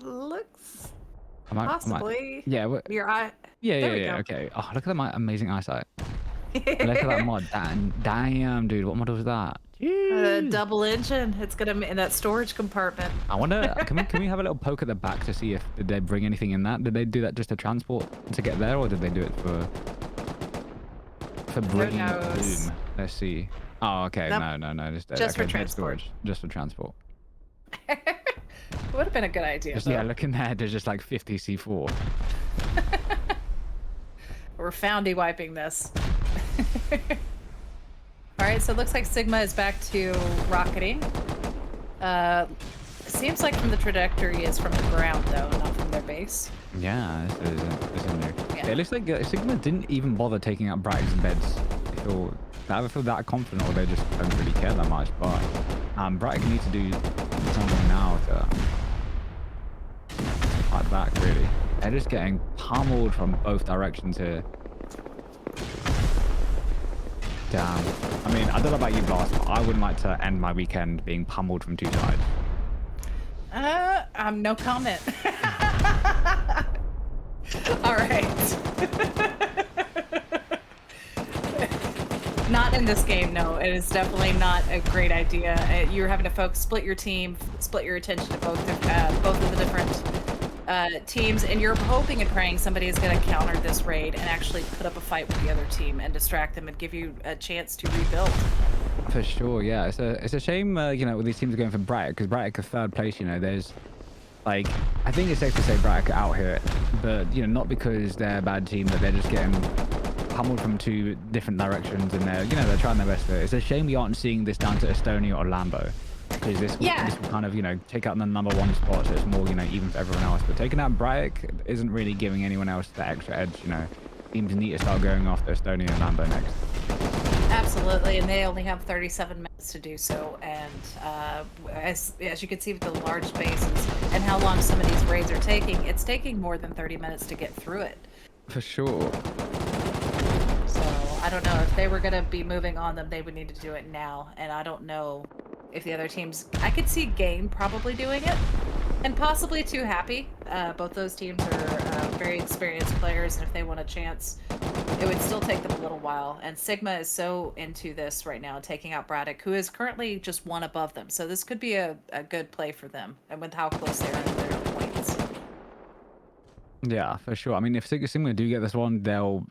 Looks Am I, possibly. yeah. Your eye. Yeah. Okay. Oh, look at my amazing eyesight. Look at that mod. Damn, dude. What mod was that? Double engine. It's gonna in that storage compartment. I wonder. Can we have a little poke at the back to see if did they bring anything in that? Did they do that just to transport to get there, or did they do it for bringing boom? Let's see. Oh, okay. No. Just for transport. Storage. Just for transport. Would have been a good idea. Yeah, look in there. There's just like 50 C4. We're foundy wiping this. All right, so it looks like Sigma is back to rocketing. Seems like from the trajectory is from the ground though, not from their base. Yeah, this is in there. Yeah, it looks like Sigma didn't even bother taking out Braggs and beds. I feel that confident, or they just don't really care that much. But Bragg need to do something now to fight back. Really, they're just getting pummeled from both directions here. Damn. I mean, I don't know about you, Blast, but I wouldn't like to end my weekend being pummeled from 2 sides. No comment. All right. Not in this game, no. It is definitely not a great idea. You're having to split your team, split your attention to both of the different teams, and you're hoping and praying somebody is going to counter this raid and actually put up a fight with the other team and distract them and give you a chance to rebuild. For sure, yeah. It's a shame, when these teams are going for Brattic, because Brattic are 3rd place. There's like, I think it's safe to say Brattic are out here, but not because they're a bad team, but they're just getting pummeled from 2 different directions, and they're trying their best for it. It's a shame we aren't seeing this down to Estonia or Lambo, because this will kind of take out the number 1 spot, so it's more even for everyone else. But taking out Brattic isn't really giving anyone else the extra edge. Teams need to start going after Estonia and Lambo next. Absolutely, and they only have 37 minutes to do so. And as you can see with the large bases and how long some of these raids are taking, it's taking more than 30 minutes to get through it. For sure. So I don't know if they were going to be moving on them, they would need to do it now. And I don't know if the other teams. I could see Game probably doing it, and possibly Too Happy. Both those teams are very experienced players, and if they want a chance, it would still take them a little while. And Sigma is so into this right now, taking out Braddock, who is currently just 1 above them. So this could be a good play for them, and with how close they are to their points. Yeah, for sure. I mean, if Sigma do get this one, they'll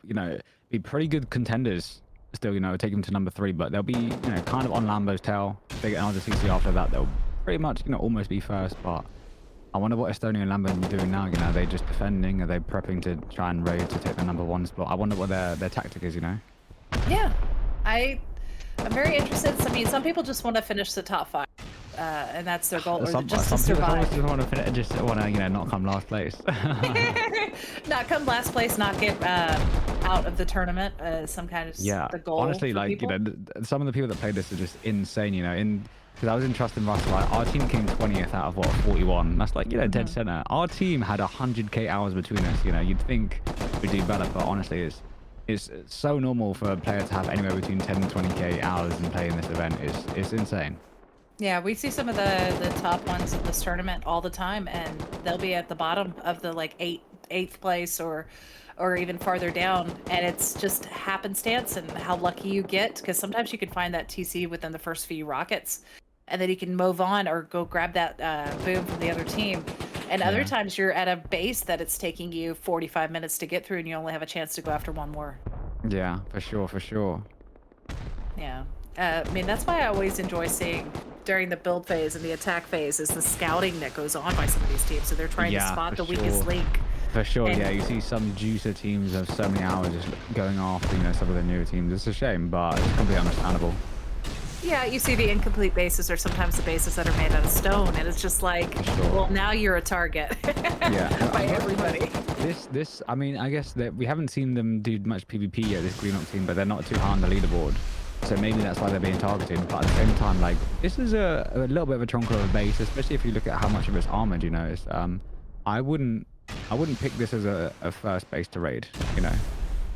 be pretty good contenders. Still, take them to number 3, but they'll be kind of on Lambo's tail. If they get another CC after that, they'll pretty much almost be first. But I wonder what Estonia and Lambo are doing now. Are they just defending? Are they prepping to try and raid to take the number 1 spot? I wonder what their tactic is. Yeah, I'm very interested. I mean, some people just want to finish the top 5, and that's their goal, or just to survive. Some want to finish, just want to not come last place. Not come last place, not get. out of the tournament. Some kind of Yeah, the goal honestly, for like, people. some of the people that played this are just insane, because I was in Trust and Rust, like, our team came 20th out of what, 41. That's like, dead Hmm. center. Our team had 100k hours between us, you'd think we'd do better, but honestly, it's so normal for a player to have anywhere between 10 and 20k hours and play in this event. It's insane. Yeah, we see some of the top ones of this tournament all the time, and they'll be at the bottom of the like eighth place or even farther down, and it's just happenstance and how lucky you get, because sometimes you can find that TC within the first few rockets, and then you can move on or go grab that boom from the other team. And other Yeah. times you're at a base that it's taking you 45 minutes to get through, and you only have a chance to go after one more. Yeah, for sure, for sure. Yeah. I mean, that's why I always enjoy seeing during the build phase and the attack phase is the scouting that goes on by some of these teams. So they're trying to Yeah, spot for the weakest sure. link. For sure, And yeah. You see some juicer teams have so many hours just going after, some of the newer teams. It's a shame, but it's completely understandable. yeah, you see the incomplete bases or sometimes the bases that are made out of stone. And it's just like, For sure. well, now you're a target Yeah. by I'm hoping, like, everybody. I mean, I guess that we haven't seen them do much PvP yet, this Green Ops team, but they're not too high on the leaderboard. So maybe that's why they're being targeted. But at the same time, like, this is a little bit of a trunker of a base, especially if you look at how much of it's armored, It's, I wouldn't pick this as a first base to raid.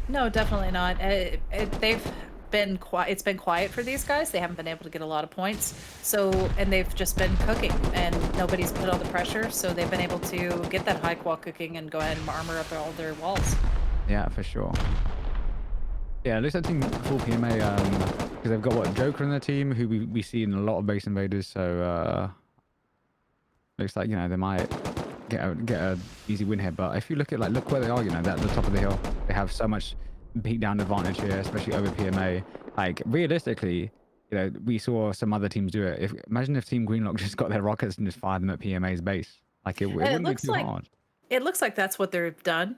No, definitely not. They've been quiet. It's been quiet for these guys. They haven't been able to get a lot of points. So, and they've just been cooking, and nobody's put all the pressure. So they've been able to get that high qual cooking and go ahead and armor up all their walls. Yeah, for sure. Yeah, it looks like team full PMA, because they've got what, Joker in their team, who we see in a lot of base invaders. So looks like they might get a easy win here. But if you look at look where they are, they're at the top of the hill. They have so much beat down advantage here, especially over PMA. Like realistically, we saw some other teams do it. Imagine if Team Greenlock just got their rockets and just fired them at PMA's base. Like it And wouldn't be too hard. it looks like that's what they've done.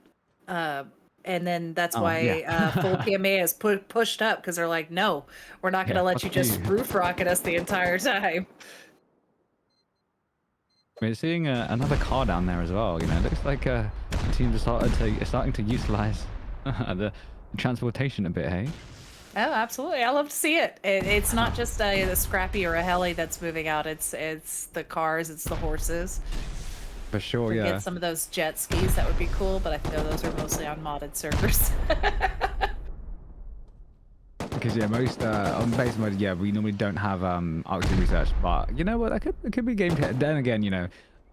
And then that's Oh yeah. why full PMA is pushed up, because they're like, no, we're not going to Yeah, let fuck you just you. roof rocket us the entire time. We're seeing another car down there as well. It looks like the teams are starting to utilize the transportation a bit. Hey. Oh, absolutely. I love to see it. It's not just a scrappy or a heli that's moving out. It's the cars, it's the horses. For sure, If we yeah. get some of those jet skis, that would be cool, but I know those are mostly on modded servers. Because most on base mode, we normally don't have Arctic research, but you know what? It could be game. Then again,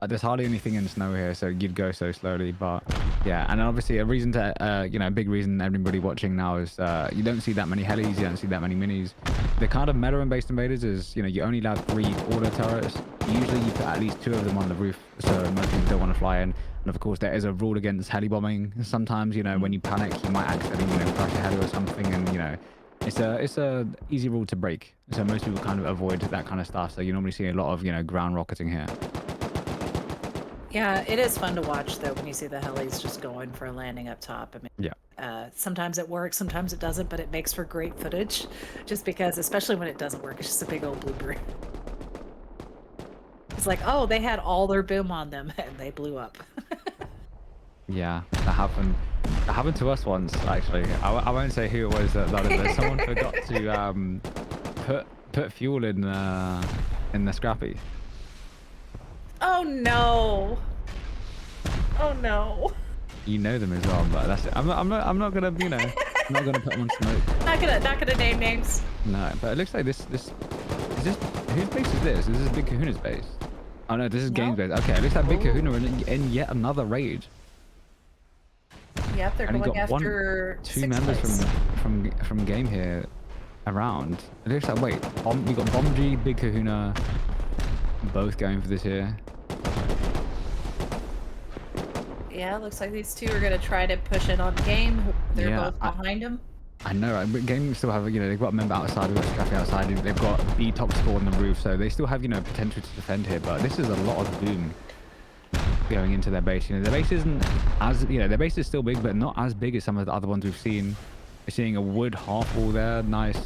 there's hardly anything in snow here, so you'd go so slowly. But yeah, and obviously a reason to a big reason everybody watching now is you don't see that many helis, you don't see that many minis. The kind of meta in base invaders is you only allow 3 auto turrets. Usually you put at least 2 of them on the roof, so most people don't want to fly in. And of course there is a rule against heli bombing. Sometimes when you panic, you might accidentally crash a heli or something, and it's a easy rule to break. So most people kind of avoid that kind of stuff. So you normally see a lot of ground rocketing here. Yeah, it is fun to watch though when you see the helis just going for a landing up top. I mean, Yeah. Sometimes it works, sometimes it doesn't, but it makes for great footage. Just because, especially when it doesn't work, it's just a big old blooper. It's like, oh, they had all their boom on them and they blew up. Yeah, that happened. That happened to us once, actually. I won't say who it was that it. Someone forgot to put fuel in the scrappy. Oh no! Oh no! You know them as well, but that's it. I'm not gonna I'm not gonna put them on smoke. Not gonna name names. No, but it looks like this is this whose base is this? This is Big Kahuna's base. Oh no, this is Game's base. Okay, it looks like Big Kahuna in yet another raid. Yep, they're And going got after 2 sixth members place. from Game here around. It looks like we got Bomb G, Big Kahuna, both going for this here. Yeah, looks like these two are gonna try to push it on Game. They're both behind him. I know, right? But Game still have, they've got a member outside, we've got Scrappy outside, they've got B top score on the roof, so they still have, potential to defend here, but this is a lot of boom going into their base. Their base isn't as, their base is still big, but not as big as some of the other ones we've seen. We're seeing a wood half wall there, nice.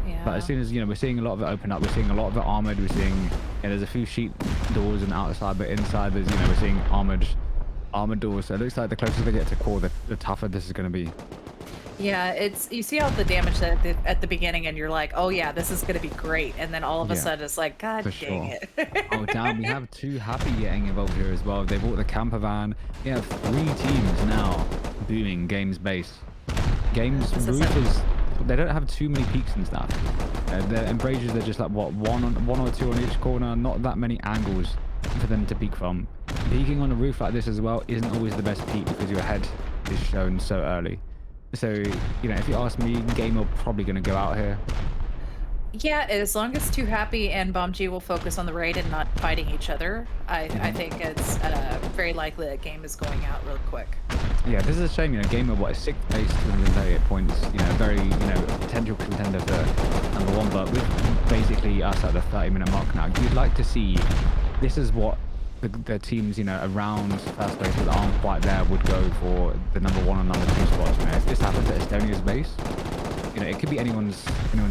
Yeah. But as soon as, we're seeing a lot of it open up, we're seeing a lot of it armored, we're seeing, there's a few sheet doors and outside, but inside there's, we're seeing armored armored doors. So it looks like the closer they get to core, the tougher this is going to be. Yeah, it's you see all the damage that at the beginning, and you're like, oh yeah, this is gonna be great, and then all of a Yeah, sudden it's like, God for dang sure. Oh, it. damn, we have two happy getting involved here as well. They bought the camper van. We have 3 teams now booming games base. Games This is roof is, they don't have too many peaks and stuff. The embrasures, they're just like, what, one or two on each corner, not that many angles for them to peek from. Peeking on a roof like this as well isn't always the best peak because your head is shown so early. So, you know, if you ask me, Gamer probably going to go out here. Yeah, as long as Too Happy and Bomb G will focus on the raid and not fighting each other, I think it's very likely that game is going out real quick. Yeah, this is a shame, you know, Gamer, what, 6th place, 238 points, you know, very, you know, potential contender for #1, but with basically us at the 30-minute mark now, you'd like to see, this is what the teams, you know, around first place that aren't quite there would go for the #1 and #2 spots. You know, if this happens at Estonia's base, you know, it could be anyone's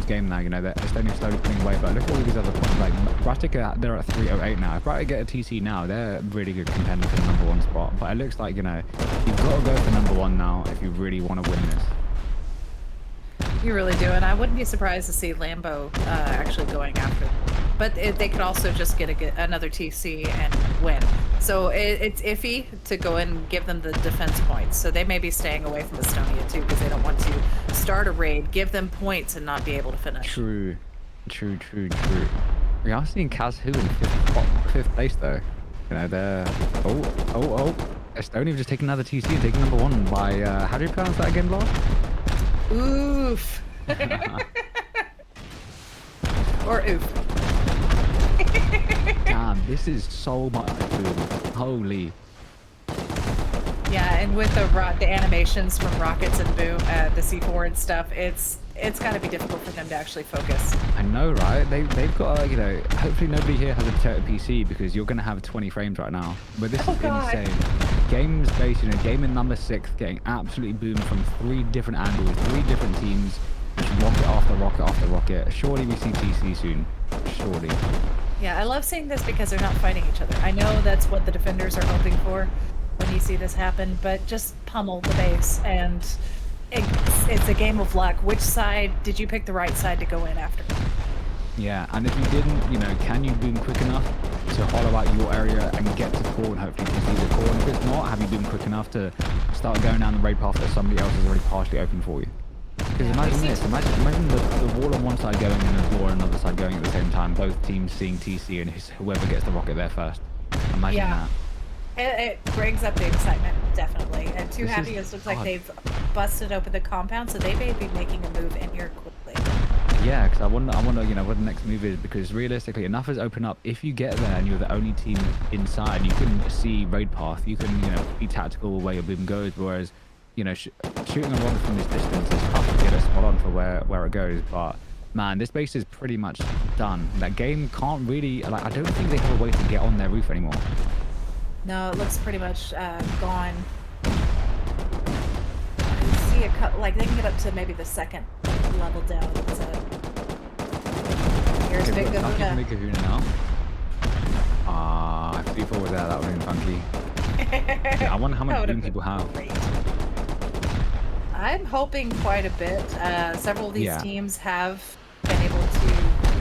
game now. You know, that Estonia's slowly pulling away, but look at all these other points. Like Rustoria, they're at 308 now. If Rustoria get a TC now, they're a really good contender for the #1 spot. But it looks like, you know, you've got to go for #1 now if you really want to win this. You really do, and I wouldn't be surprised to see Lambo actually going after them. But they could also just get another TC and win. So it's iffy to go and give them the defense points. So they may be staying away from Estonia too because they don't want to start a raid, give them points, and not be able to finish. True. We are seeing Kaz Hu in 5th place though. You know, they're... Oh. Estonia have just taken another TC and taken #1 by... how do you pronounce that again, Blast? Oof. Or oof. Damn, this is so much food. Holy. Yeah, and with the animations from rockets and boom, the C4 and stuff, it's got to be difficult for them to actually focus. I know, right? They've got, you know, hopefully nobody here has a potato PC because you're going to have 20 frames right now. But this is insane. Games based, you know, game in #6 getting absolutely boomed from 3 different angles, 3 different teams. Just rocket after rocket after rocket. Surely we see TC soon. Surely. Yeah, I love seeing this because they're not fighting each other. I know that's what the defenders are hoping for when you see this happen, but just pummel the base, and it's a game of luck. Which side did you pick the right side to go in after? Yeah, and if you didn't, you know, can you boom quick enough to hollow out your area and get to core and hopefully TC the core? And if it's not, have you boomed quick enough to start going down the raid path that somebody else has already partially opened for you? Because imagine this, imagine the wall on one side going and the door on another side going at the same time, both teams seeing TC and whoever gets the rocket there first. Imagine that. It brings up the excitement, definitely. And Too Happy, it looks like they've busted open the compound, so they may be making a move in here quickly. Yeah, because I wonder, you know, what the next move is, because realistically, enough has opened up. If you get there and you're the only team inside, you can see raid path, you can, you know, be tactical where your boom goes, whereas, you know, shooting a rocket from this distance is tough to get a spot on for where it goes. But man, this base is pretty much done. That game can't really, like, I don't think they have a way to get on their roof anymore. No, it looks pretty much gone. I see a couple, like they can get up to maybe the 2nd level down. Here's Big Kahuna. Big Kahuna now. If people were there, that would have been funky. Yeah, I wonder how much boom people have. Great. I'm hoping quite a bit. Several of these teams have been able to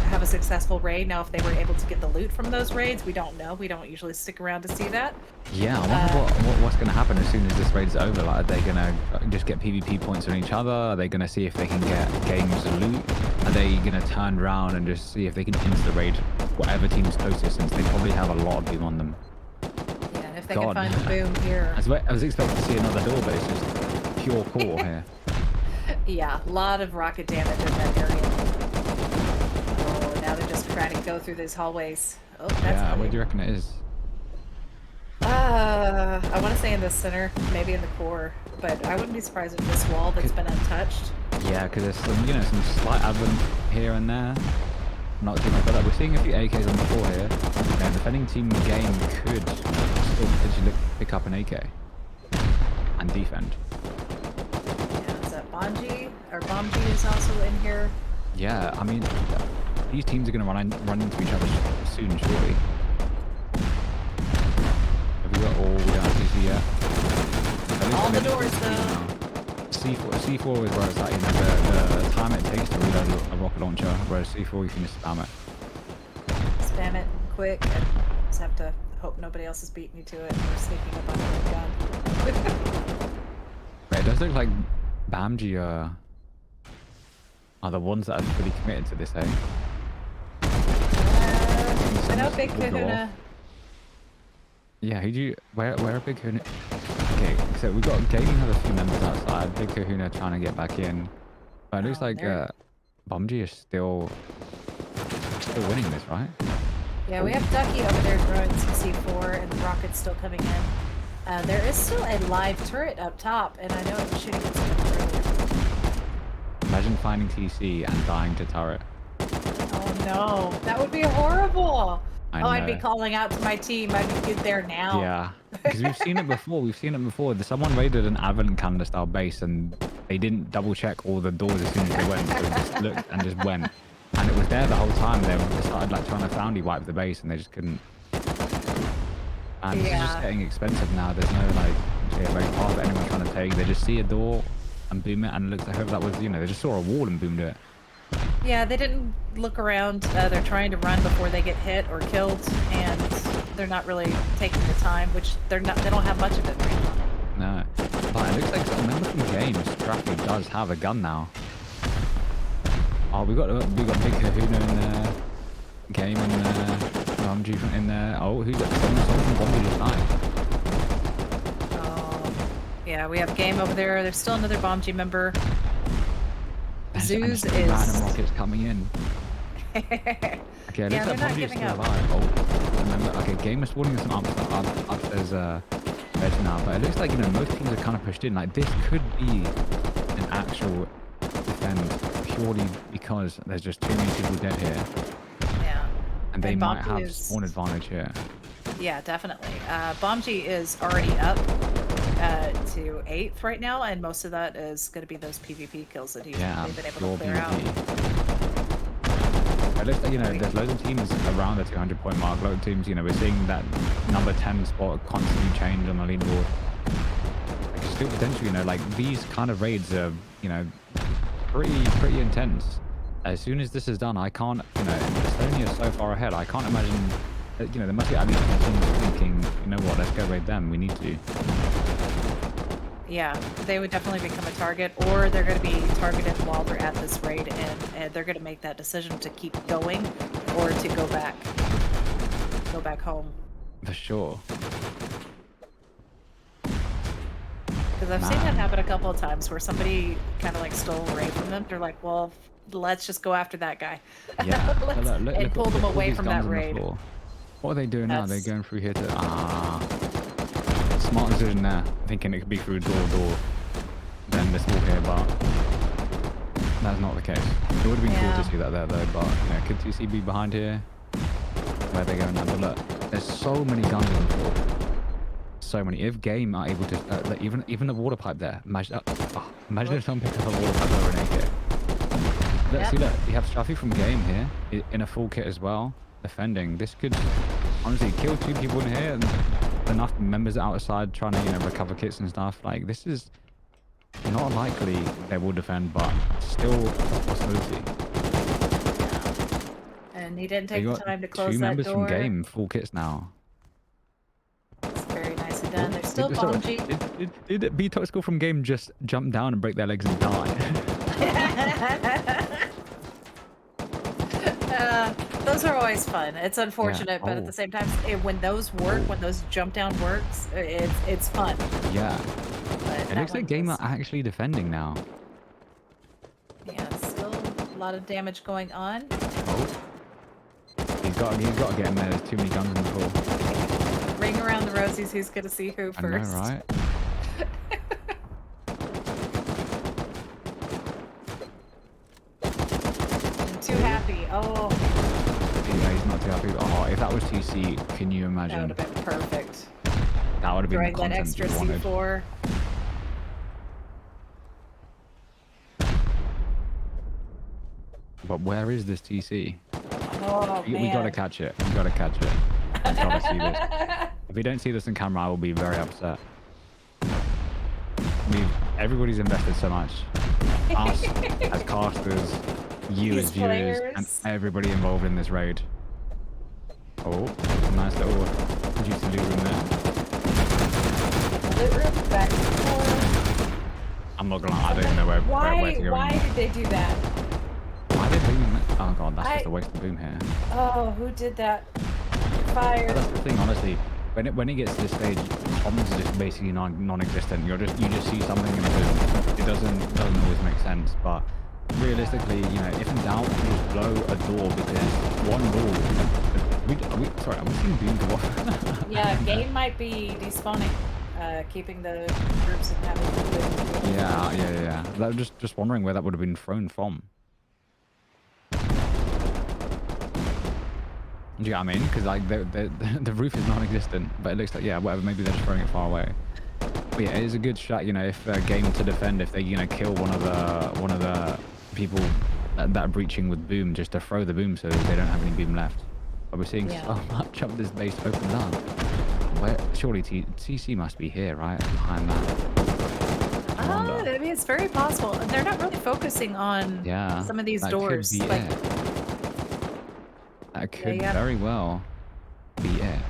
have a successful raid. Now, if they were able to get the loot from those raids, we don't know. We don't usually stick around to see that. Yeah, I wonder what's going to happen as soon as this raid is over. Like, are they going to just get PvP points on each other? Are they going to see if they can get games loot? Are they going to turn around and just see if they can insta-raid whatever team's closest, since they probably have a lot of boom on them? Yeah, and if they can find the boom here. I was expecting to see another door, but it's just pure core here. Yeah, a lot of rocket damage in that area. Oh, now they're just trying to go through these hallways. Oh, that's yeah, what do you reckon it is? I want to say in the center, maybe in the core, but I wouldn't be surprised if this wall that's been untouched. Yeah, because there's some, you know, some slight advent here and there. Not too much, but we're seeing a few AKs on the floor here. And defending team game could still potentially pick up an AK and defend. Yeah, is that Bonji? Or Bomji is also in here. Yeah, I mean, these teams are going to run into each other soon, surely. Have we got all we don't have to see yet? At least All the they just doors, speed though. now. C4 is where it's at, you know, the time it takes to reload a rocket launcher, whereas C4 you can just spam it. Spam it quick and just have to hope nobody else is beating you to it or sneaking up on it with a gun. But it does look like BAMG are the ones that are fully committed to this, eh? I know Some Big will go off. Kahuna. Yeah, who do you... Where are Big Kahuna... Okay, so we've got Gaming has a few members outside. Big Kahuna trying to get back in. But it looks Oh, like there- BAMG is still winning this, right? Yeah, we have Ducky over there throwing some C4 and the rocket's still coming in. There is still a live turret up top, and I know it was shooting at someone earlier. Imagine finding TC and dying to turret. Oh no, that would be horrible. I Oh, I'd be know. calling out to my team. I'd be get there now. Yeah, because we've seen it before. We've seen it before. Someone raided an Advent calendar style base and they didn't double check all the doors as soon as they went. So they just looked and just went. And it was there the whole time. They started like trying to foundy wipe the base and they just couldn't. And this is just getting expensive now. There's no like very path that anyone's trying to take. They just see a door and boom it, and it looks like whoever that was, you know, they just saw a wall and boomed it. Yeah, they didn't look around. They're trying to run before they get hit or killed, and they're not really taking the time, which they're not. They don't have much of it right now. No, but it looks like a member from Games Traffy does have a gun now. Oh, we got Big Kahuna in there, Game in there, BAMG in there. Oh, who's got someone from BAMG just died? Oh, yeah, we have Game over there. There's still another BOMG member. Zeus is random rockets coming in. Okay, yeah, they're not giving up. Oh, remember, okay, Game is spawning some upstairs beds now, but it looks like, you know, most teams are kind of pushed in. Like, this could be an actual defend purely because there's just too many people dead here. Yeah. And they might BOMG have spawn advantage here. Yeah, definitely. BOMG is already up to 8th right now, and most of that is going to be those PvP kills that they've been able to clear out. It looks like, you know, there's loads of teams around the 200 point mark. Loads of teams, you know, we're seeing that number 10 spot constantly change on the leaderboard. Like, still potentially, you know, like these kind of raids are, you know, pretty intense. As soon as this is done, I can't, you know, Estonia is so far ahead. I can't imagine, you know, there must be at least teams thinking, you know what, let's go raid them. We need to. Yeah, they would definitely become a target, or they're going to be targeted while they're at this raid, and they're going to make that decision to keep going or to go back home. For sure. Because I've seen that happen a couple of times where somebody kind of like stole a raid from them. They're like, well, let's just go after that guy. Yeah. And pull them away from that raid. What are they doing now? They're going through here to... Smart decision there. Thinking it could be through door. Then this wall here, but... That's not the case. It would have been cool to see that there though, but, you know, could TC be behind here? Where are they going now? But look, there's so many guns on the floor. So many. If Game are able to... even the water pipe there. Imagine if someone picked up a water pipe over an AK. Let's see that. You have Straffy from Game here in a full kit as well, defending. This could honestly kill 2 people in here and enough members outside trying to, you know, recover kits and stuff. Like, this is not likely they will defend, but still a possibility. And he didn't take the time to close 2 that members door. from Game full kits now. It's very nicely done. There's still BOMG. Did B-Toxical from Game just jump down and break their legs and die? Those are always fun. It's unfortunate, but at the same time, when those work, when those jump down works, it's fun. Yeah. But it looks like Game are actually defending now. Yeah, still a lot of damage going on. Oh. He's got to get him there. There's too many guns in the floor. Ring around the rosies. Who's gonna see who first? I know, right? Too happy. Oh. Yeah, he's not too happy. Oh, if that was TC, can you imagine? That would have been perfect. That would have been the that content extra you wanted. C4. But where is this TC? Oh, We gotta catch it. We gotta catch it. We gotta see this. If we don't see this in camera, I will be very upset. Everybody's invested so much. Us as casters, you These as viewers, and players. everybody involved in this raid. Oh, nice little juicy loot room there. Loot room back and forth. I'm not gonna lie, I don't even know where to go Why anymore. did they do that? Why did boom? Oh god, that's just a waste of boom here. Oh, who did that? Fire. But that's the thing, honestly. When it gets to this stage, bombs are just basically non-existent. You just see something and it doesn't always make sense. But realistically, you know, if in doubt, you just blow a door because one door. Sorry, are we seeing boom go off? Yeah, game might be despawning, keeping the groups in having. Yeah. I'm just wondering where that would have been thrown from. Do you know what I mean? Because like the roof is non-existent, but it looks like, yeah, whatever. Maybe they're just throwing it far away. But yeah, it is a good shot. You know, if game to defend, if they kill one of the people that are breaching with boom, just to throw the boom so they don't have any boom left. But we're seeing so much of this base opened up. Where surely TC must be here, right? Behind that. I mean, it's very possible. They're not really focusing on some of these doors. Could be like, it. That could very well be it.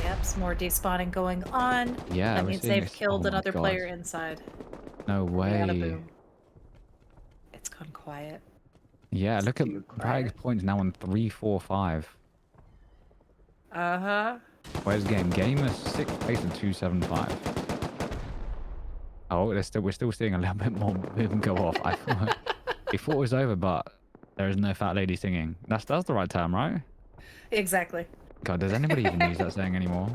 Yep, some more despawning going on. Yeah, that means they've killed another player inside. No way. It's gone quiet. Yeah, look at Bragg points now on 345. Where's game? Game is 6th place at 275. Oh, we're still seeing a little bit more boom go off. I thought it was over, but there is no fat lady singing. That's the right term, right? Exactly. God, does anybody even use that saying anymore?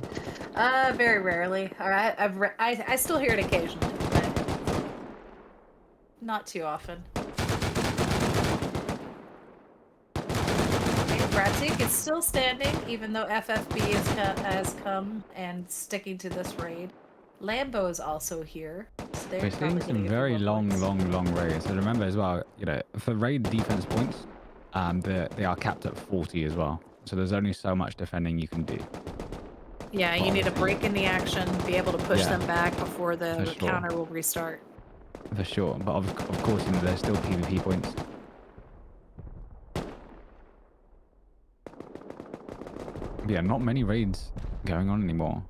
Very rarely. All right, I still hear it occasionally, but not too often. Bratic is still standing, even though FFB has come and sticking to this raid. Lambo is also here. So we're seeing some very long raids. So remember as well, you know, for raid defense points, they are capped at 40 as well. So there's only so much defending you can do. Yeah, you need to break in the action, be able to push them back before the counter will restart. For sure, but of course, you know, there's still PvP points. But yeah, not many raids going on anymore.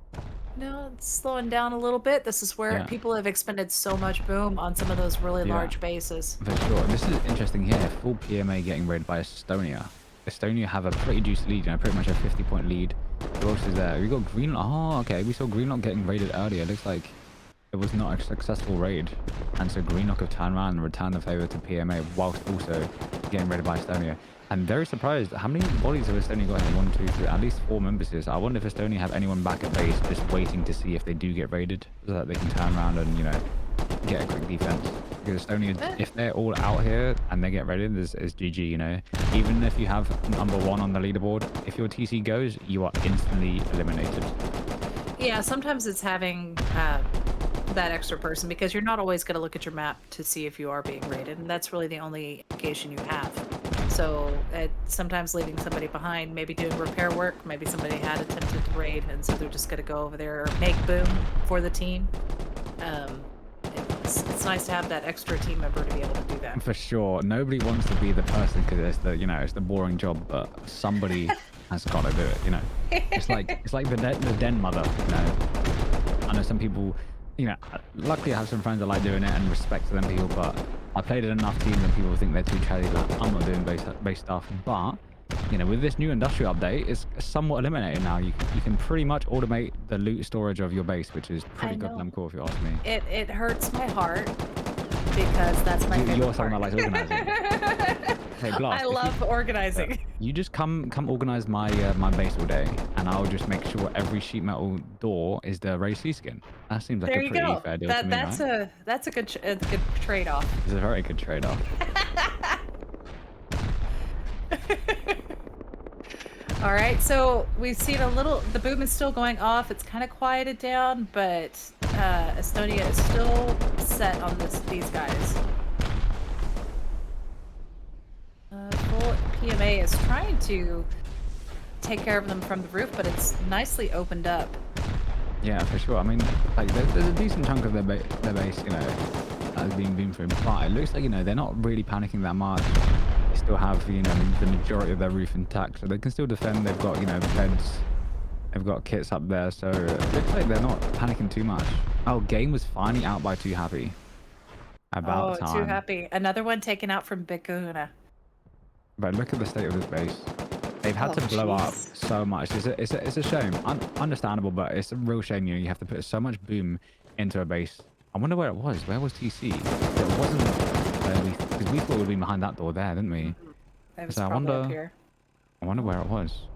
No, it's slowing down a little bit. This is where people have expended so much boom on some of those really large bases. For sure. This is interesting here. Full PMA getting raided by Estonia. Estonia have a pretty juicy lead, you know, pretty much a 50-point lead. Who else is there? We got Greenlock. Oh, okay. We saw Greenlock getting raided earlier. Looks like it was not a successful raid. And so Greenlock have turned around and returned the favor to PMA whilst also getting raided by Estonia. I'm very surprised. How many bodies have Estonia got here? 1, 2, 3, at least 4 members here. So I wonder if Estonia have anyone back at base just waiting to see if they do get raided so that they can turn around and, you know, get a quick defense. Because Estonia, if they're all out here and they get raided, is GG, you know. Even if you have number 1 on the leaderboard, if your TC goes, you are instantly eliminated. Yeah, sometimes it's having that extra person because you're not always going to look at your map to see if you are being raided, and that's really the only indication you have. So sometimes leaving somebody behind, maybe doing repair work, maybe somebody had attempted to raid, and so they're just going to go over there or make boom for the team. It's nice to have that extra team member to be able to do that. For sure. Nobody wants to be the person because it's the, you know, it's the boring job, but somebody has got to do it, you know. It's like the den mother, you know. I know some people, you know, luckily I have some friends that like doing it and respect to them people, but I played it enough teams and people think they're too chatty, like I'm not doing base stuff. But you know, with this new industrial update, it's somewhat eliminated now. You can pretty much automate the loot storage of your base, which is pretty goddamn cool if you ask me. It hurts my heart because that's my favorite You're someone that likes organizing. Hey, Blast, I love organizing. You just come organize my my base all day, and I'll just make sure every sheet metal door is the Ray C skin. That seems like a pretty fair deal to me, right? That's a good trade-off. It's a very good trade-off. All right, so we've seen the boom is still going off. It's kind of quieted down, but Estonia is still set on these guys. Full PMA is trying to take care of them from the roof, but it's nicely opened up. Yeah, for sure. I mean, like there's a decent chunk of their base, you know, that's being boomed through. But it looks like, you know, they're not really panicking that much. They still have, you know, the majority of their roof intact, so they can still defend. They've got, you know, beds. They've got kits up there, so it looks like they're not panicking too much. Oh, game was finally out by Too Happy. About Oh, too time. happy. Another one taken out from Big Kahuna. But look at the state of this base. They've had Oh, to blow up jeez. so much. It's a shame. Understandable, but it's a real shame. You know, you have to put so much boom into a base. I wonder where it was. Where was TC? It wasn't where because we thought it would have been behind that door there, didn't we? Mhm. It was So probably up here. I wonder Oh. where it was.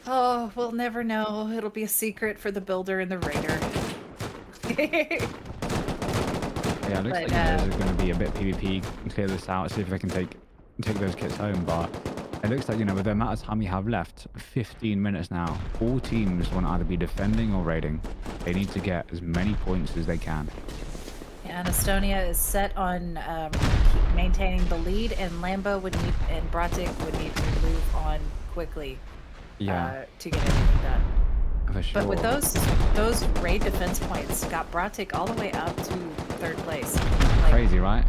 Oh, we'll never know. It'll be a secret for the builder and the raider. Yeah, it looks But like, you know, there's going to be a bit PvP, clear this out, see if they can take those kits home. But it looks like, you know, with the amount of time we have left, 15 minutes now, all teams want to either be defending or raiding. They need to get as many points as they can. yeah, and Estonia is set on maintaining the lead, and Lambo would need and Bratic would need to move on quickly Yeah, to get everything done. for But with sure. those raid defense points got Bratic all the way up to third place. Like Crazy, right?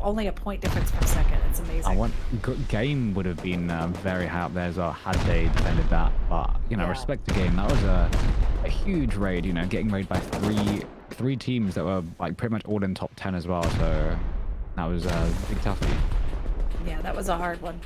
only a point difference per second. It's I amazing. want game would have been very high up there as well had they defended that. But you know, Yeah. respect the game. That was a huge raid. You know, getting raided by three teams that were like pretty much all in top 10 as well. So that was a big toughie. Yeah, that was a hard one.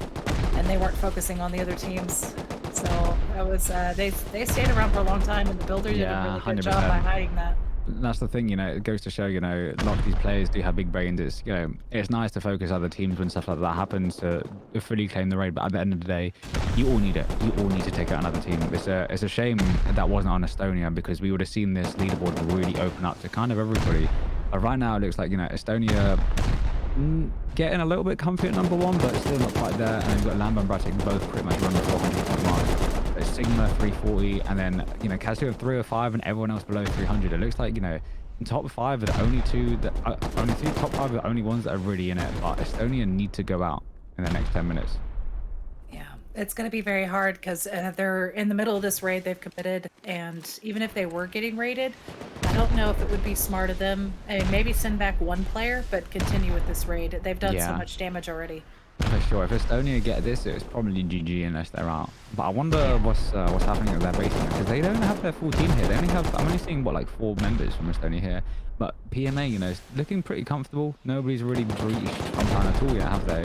And they weren't focusing on the other teams. So that was they stayed around for a long time, and the builder did a Yeah, really good job by 100%. hiding that. That's the thing, you know, it goes to show, you know, a lot of these players do have big brains. It's, you know, it's nice to focus other teams when stuff like that happens to fully claim the raid, but at the end of the day, you all need it. You all need to take out another team. It's a shame that wasn't on Estonia, because we would have seen this leaderboard really open up to kind of everybody. But right now, it looks like, you know, Estonia getting a little bit comfy at number one, but still not quite there. And then you've got Lambo and Bratic both pretty much around the 400 point mark. There's Sigma 340, and then, you know, Casio 305, and everyone else below 300. It looks like, you know, in top five are the only two that top five are the only ones that are really in it. But Estonia need to go out in the next 10 minutes. Yeah, it's going to be very hard because they're in the middle of this raid. They've committed, and even if they were getting raided, I don't know if it would be smart of them. I mean, maybe send back one player, but continue with this raid. They've done so Yeah, much damage already. for sure. If Estonia get this, it's probably GG unless they're out. But I wonder Yeah. what's happening at their base, because they don't have their full team here. They only have, I'm only seeing what, like 4 members from Estonia here. But PMA, you know, is looking pretty comfortable. Nobody's really breached compound at all yet, have they?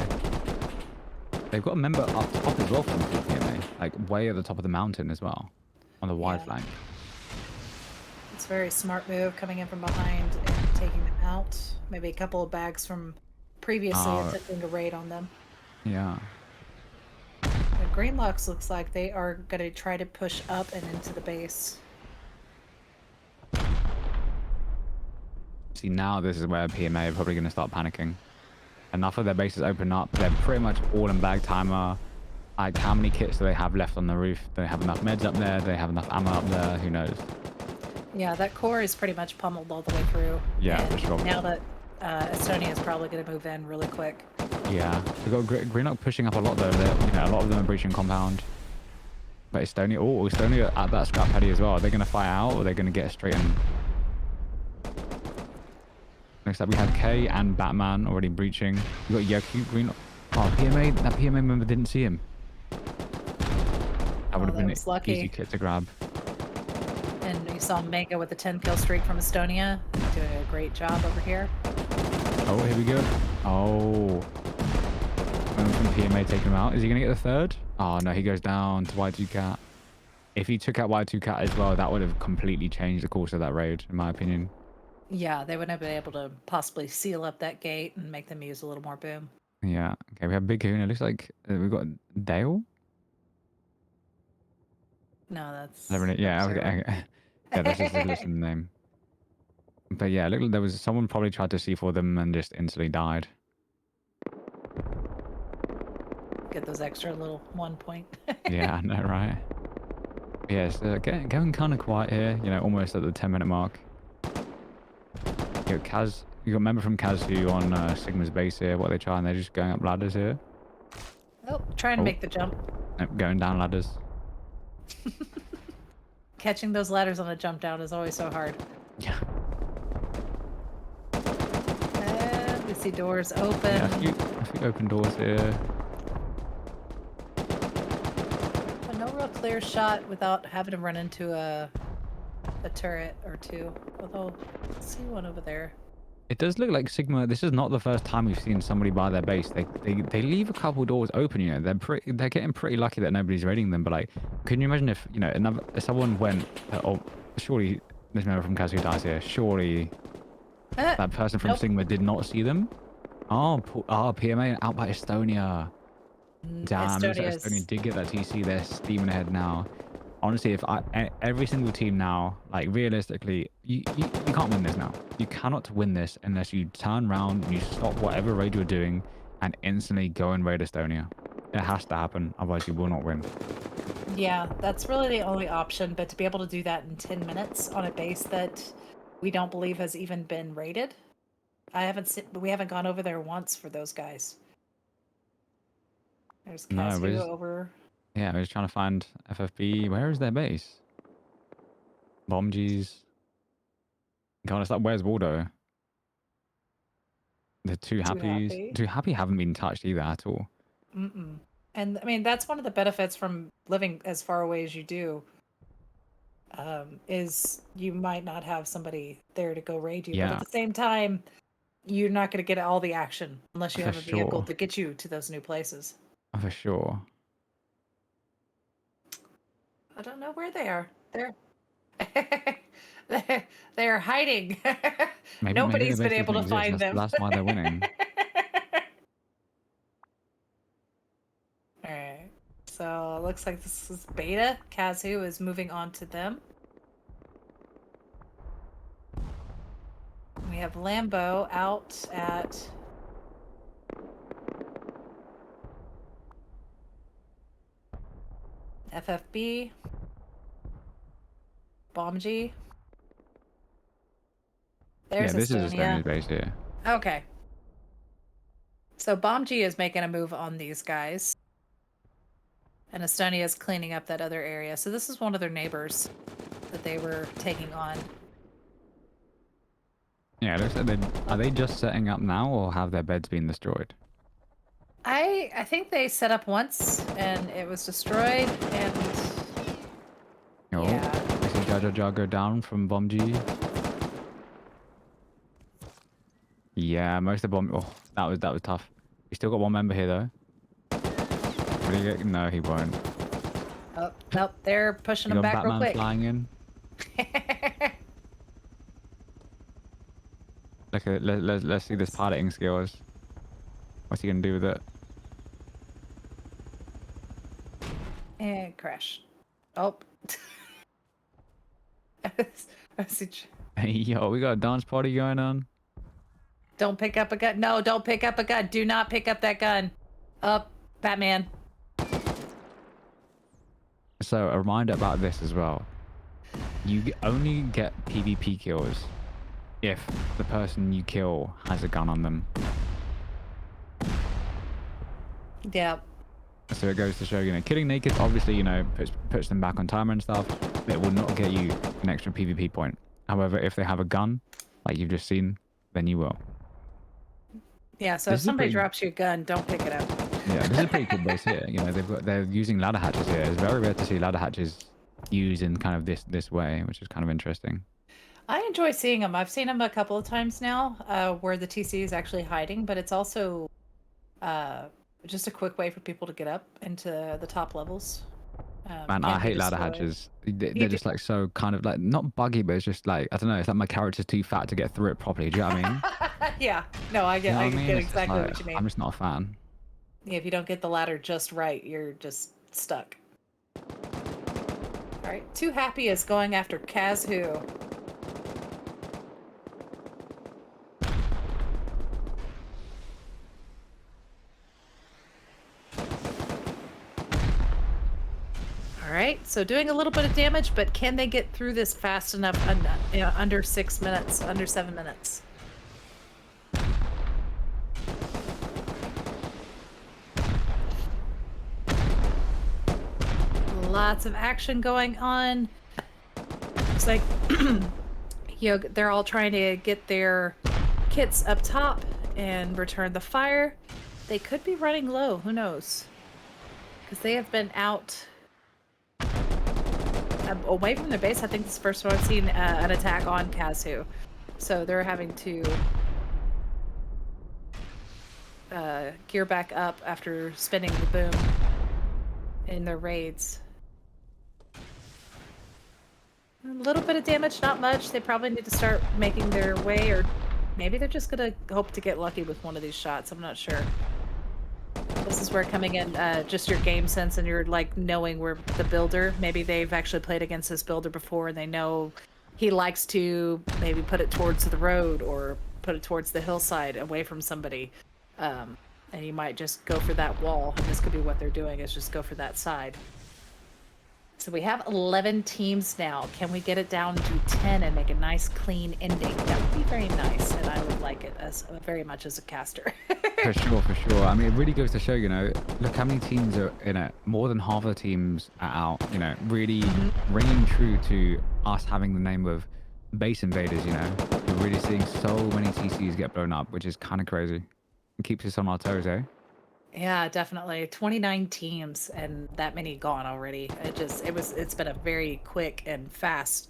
They've got a member up top as well from PMA, like way at the top of the mountain as well, on the wide Yeah. flank. It's a very smart move coming in from behind and taking them out. Maybe a couple of bags from previously Oh, attempting to raid on them. yeah. The Greenlocks looks like they are going to try to push up and into the base. See, now this is where PMA are probably going to start panicking. Enough of their bases open up. They're pretty much all in bag timer. Like, how many kits do they have left on the roof? Do they have enough meds up there? Do they have enough ammo up there? Who knows? Yeah, that core is pretty much pummeled all the way through. Yeah, and for sure. now that Estonia is probably going to move in really quick. Yeah, we've got Greenock pushing up a lot though. You know, a lot of them are breaching compound. But Estonia at that scrap paddy as well. Are they going to fight out, or are they going to get straight in? Looks like we have K and Batman already breaching. We got Yoku, Greenock. Oh, PMA. That PMA member didn't see him. That would have been an lucky. easy kit to grab. And you saw Mega with a 10 kill streak from Estonia. Doing a great job over here. Oh, here we go. Oh. From PMA taking him out. Is he going to get the third? Oh, no, he goes down to Y2 Cat. If he took out Y2 Cat as well, that would have completely changed the course of that raid, in my opinion. Yeah, they wouldn't have been able to possibly seal up that gate and make them use a little more boom. Yeah. Okay, we have Big Kahuna. Looks like we've got Dale. No, that's Yeah, Observer. okay. Yeah, that's just his listening name. But yeah, it looked like there was someone probably tried to C4 them and just instantly died. Get those extra little 1 point. Yeah, I know, right? Yeah, it's going kind of quiet here. You know, almost at the 10-minute mark. You got Kaz. You got a member from Kaz who on Sigma's base here. What are they trying? They're just going up ladders here. Oh, trying to Oh. make the jump. Nope, going down ladders. Catching those ladders on a jump down is always so hard. Yeah. And we see doors open. Yeah, a few open doors here. But no real clear shot without having to run into a turret or two. Although, I see one over there. It does look like Sigma. This is not the first time we've seen somebody by their base. They leave a couple doors open. You know, they're getting pretty lucky that nobody's raiding them. But like, can you imagine if if someone went? Oh, surely this member from Kazu dies here. Surely that person from Nope. Sigma did not see them. Oh, PMA out by Estonia. Damn, looks like Estonia did get that TC. They're steaming ahead now. Honestly, if every single team now, like realistically, you can't win this now. You cannot win this unless you turn around and you stop whatever raid you're doing and instantly go and raid Estonia. It has to happen, otherwise you will not win. Yeah, that's really the only option. But to be able to do that in 10 minutes on a base that we don't believe has even been raided, we haven't gone over there once for those guys. There's Kazu over. Yeah, we're just trying to find FFB. Where is their base? Bombgies. God, it's like, where's Waldo? The Too Happy. Too Happy haven't been touched either at all. And I mean, that's one of the benefits from living as far away as you do. Is you might not have somebody there to go raid you, but at the same time, you're not going to get all the action unless you have a vehicle to get you to those new places. For sure. I don't know where they are. They're hiding. Nobody's been able to find them. That's why they're winning. All right. So it looks like this is Beta. Kazu is moving on to them. We have Lambo out at FFB. Bombg. There's this Estonia. is Estonia's base here. Okay. So Bombg is making a move on these guys. And Estonia is cleaning up that other area. So this is one of their neighbors that they were taking on. Yeah, it looks like are they just setting up now or have their beds been destroyed? I think they set up once and it was destroyed and Oh, I see Jaja go down from Bombg. Yeah, most of the bomb. Oh, that was tough. We still got one member here though. Will he get... No, he won't. Oh, nope, they're pushing him back Batman real quick. Flying in. Look at let's see this piloting skills. What's he gonna do with it? And crash. Oh. Hey, yo, we got a dance party going on. Don't pick up a gun. No, don't pick up a gun. Do not pick up that gun. Up, Batman. So a reminder about this as well. You only get PvP kills if the person you kill has a gun on them. Yeah. So it goes to show, killing naked obviously, puts them back on timer and stuff. It will not get you an extra PvP point. However, if they have a gun, like you've just seen, then you will. Yeah, so if somebody drops you a gun, don't pick it up. Yeah, this is a pretty cool base here. They're using ladder hatches here. It's very rare to see ladder hatches used in kind of this way, which is kind of interesting. I enjoy seeing them. I've seen them a couple of times now, where the TC is actually hiding, but it's also just a quick way for people to get up into the top levels. Man, I hate ladder hatches. They're just like so kind of like not buggy, but it's just like I don't know. It's like my character's too fat to get through it properly. Do you know what I mean? Yeah. No, I get exactly what you mean. I'm just not a fan. Yeah, if you don't get the ladder just right, you're just stuck. All right, Too Happy is going after Kazu. All right, so doing a little bit of damage, but can they get through this fast enough? Under 6 minutes, under 7 minutes. Lots of action going on. like they're all trying to get their kits up top and return the fire. They could be running low. Who knows? Because they have been out away from their base. I think this is the first one I've seen an attack on Kazu. So they're having to gear back up after spinning the boom in their raids. A little bit of damage, not much. They probably need to start making their way, or maybe they're just gonna hope to get lucky with one of these shots. I'm not sure. This is where coming in just your game sense and you're like knowing where the builder, maybe they've actually played against this builder before and they know he likes to maybe put it towards the road or put it towards the hillside away from somebody. And you might just go for that wall, and this could be what they're doing, is just go for that side. So we have 11 teams now. Can we get it down to 10 and make a nice clean ending? That would be very nice, and I would like it as very much as a caster. For sure, for sure. I mean, it really goes to show, look how many teams are in it. More than half of the teams are out, really ringing true to us having the name of base invaders, We're really seeing so many TCs get blown up, which is kind of crazy. It keeps us on our toes, eh? Yeah, definitely. 29 teams and that many gone already. It's been a very quick and fast.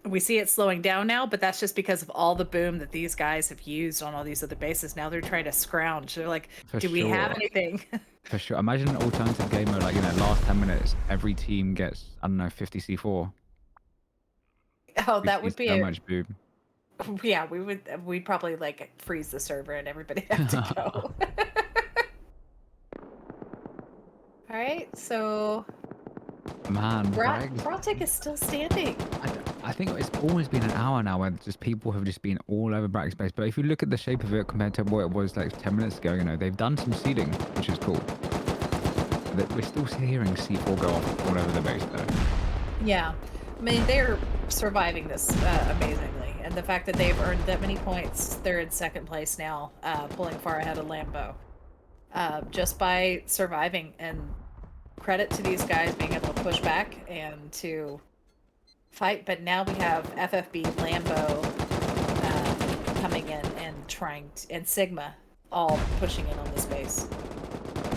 We see it slowing down now, but that's just because of all the boom that these guys have used on all these other bases. Now they're trying to scrounge. They're like, do we have anything? For sure. Imagine an alternative game mode, like, last 10 minutes, every team gets, I don't know, 50 C4. Oh, that would be so much boom. Yeah, we'd probably like freeze the server and everybody have to go. All right, so Man, Bratic is still standing. I think it's almost been an hour now where just people have just been all over Bratic space. But if you look at the shape of it compared to what it was like 10 minutes ago, they've done some seeding, which is cool. We're still hearing C4 go off all over the base though. Yeah, I mean, they're surviving this amazingly. And the fact that they've earned that many points, they're in second place now, pulling far ahead of Lambo. Just by surviving, and credit to these guys being able to push back and to fight. But now we have FFB, Lambo coming in and and Sigma all pushing in on this base.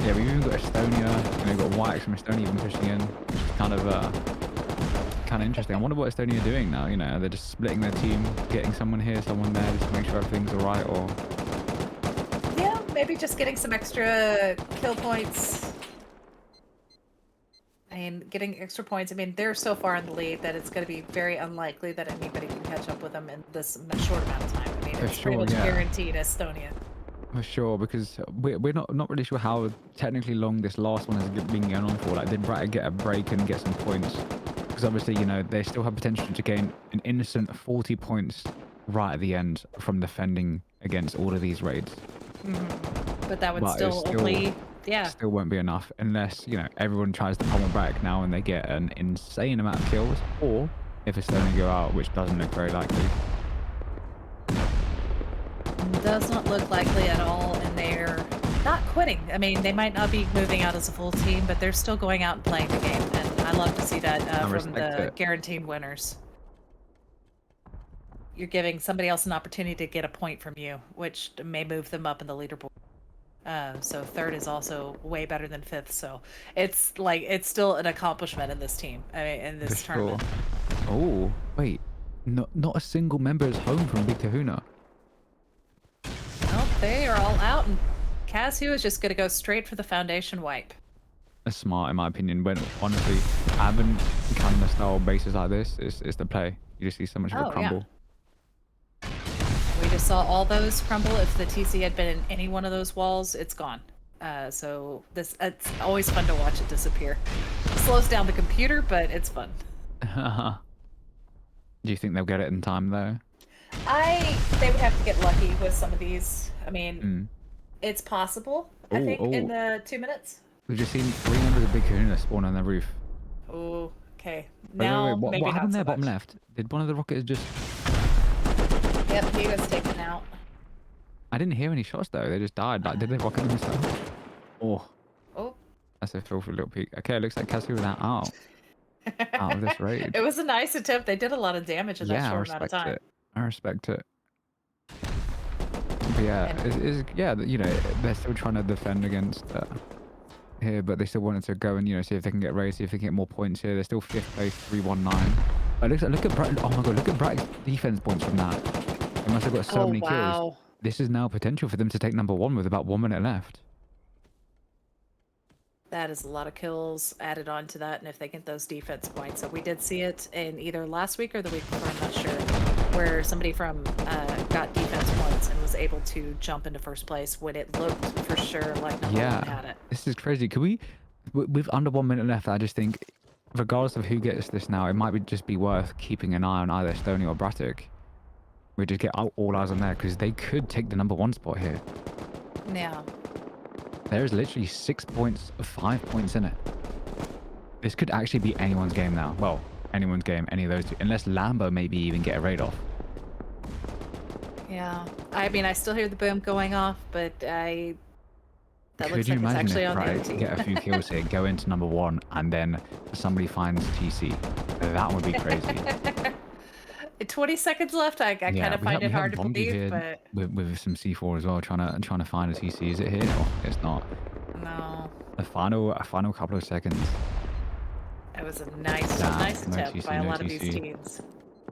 Yeah, we've even got Estonia, and we've got White from Estonia even pushing in, which is kind of interesting. I wonder what Estonia are doing now. They're just splitting their team, getting someone here, someone there, just to make sure everything's all right, or maybe just getting some extra kill points. I mean, getting extra points. I mean, they're so far in the lead that it's going to be very unlikely that anybody can catch up with them in this short amount of time. I mean, it's pretty much guaranteed Estonia. For sure, because we're not really sure how technically long this last one has been going on for. Like, did Bratic get a break and get some points? Because obviously, they still have potential to gain an innocent 40 points right at the end from defending against all of these raids. But that would still only, still won't be enough unless everyone tries to pummel back now and they get an insane amount of kills, or if Estonia go out, which doesn't look very likely. Does not look likely at all, and they're not quitting. I mean, they might not be moving out as a full team, but they're still going out and playing the game, and I love to see that from the guaranteed winners. You're giving somebody else an opportunity to get a point from you, which may move them up in the leaderboard. So third is also way better than fifth. So it's still an accomplishment in this team. I mean, in this tournament. Oh, wait. Not a single member is home from Big Kahuna. Well, they are all out, and Kazu is just going to go straight for the foundation wipe. That's smart, in my opinion. When honestly, having Canada style bases like this is the play. You just see so much of a crumble. Yeah. We just saw all those crumble. If the TC had been in any one of those walls, it's gone. So it's always fun to watch it disappear. It slows down the computer, but it's fun. Do you think they'll get it in time though? They would have to get lucky with some of these. I mean, it's possible. I think in the 2 minutes. We've just seen 300 of Big Kahuna spawn on the roof. Oh, okay. Now, wait. What happened there, bottom left? Did one of the rockets just... Yep, he was taken out. I didn't hear any shots though. They just died. Like, did they rocket themselves? Oh. Oh. That's a filthy little peek. Okay, it looks like Kazu is out. out of this raid. It was a nice attempt. They did a lot of damage in that Yeah, I short amount of respect time. it. I respect it. But yeah, And yeah, you know, they're still trying to defend against here, but they still wanted to go and, you know, see if they can get raised, see if they can get more points here. They're still 5th place, 319. But look at oh my god, look at Braddock's defense points from that. They must have got so oh many kills. wow. This is now potential for them to take number 1 with about 1 minute left. That is a lot of kills added on to that, and if they get those defense points. So we did see it in either last week or the week before, I'm not sure, where somebody from got defense points and was able to jump into first place when it looked for sure like number Yeah, one had it. this is crazy. Could we, with under 1 minute left, I just think, regardless of who gets this now, it might just be worth keeping an eye on either Stoney or Brattic. We just get all eyes on there because they could take the number 1 spot here. Yeah. There's literally 6 points, 5 points in it. This could actually be anyone's game now. Well, anyone's game, any of those two, unless Lambo maybe even get a raid off. Yeah. I mean, I still hear the boom going off, but that Could looks you like it's imagine actually if on their Brattic team. get a few kills here, go into number 1, and then somebody finds TC? That would be crazy. 20 seconds left. I kind Yeah, of find we it have hard to Womp believe, here but with some C4 as well, trying to find a TC. Is it here? No, it's not. no. A final couple of seconds. It was a nice Damn, no attempt by TC, a no lot of these TC. teams.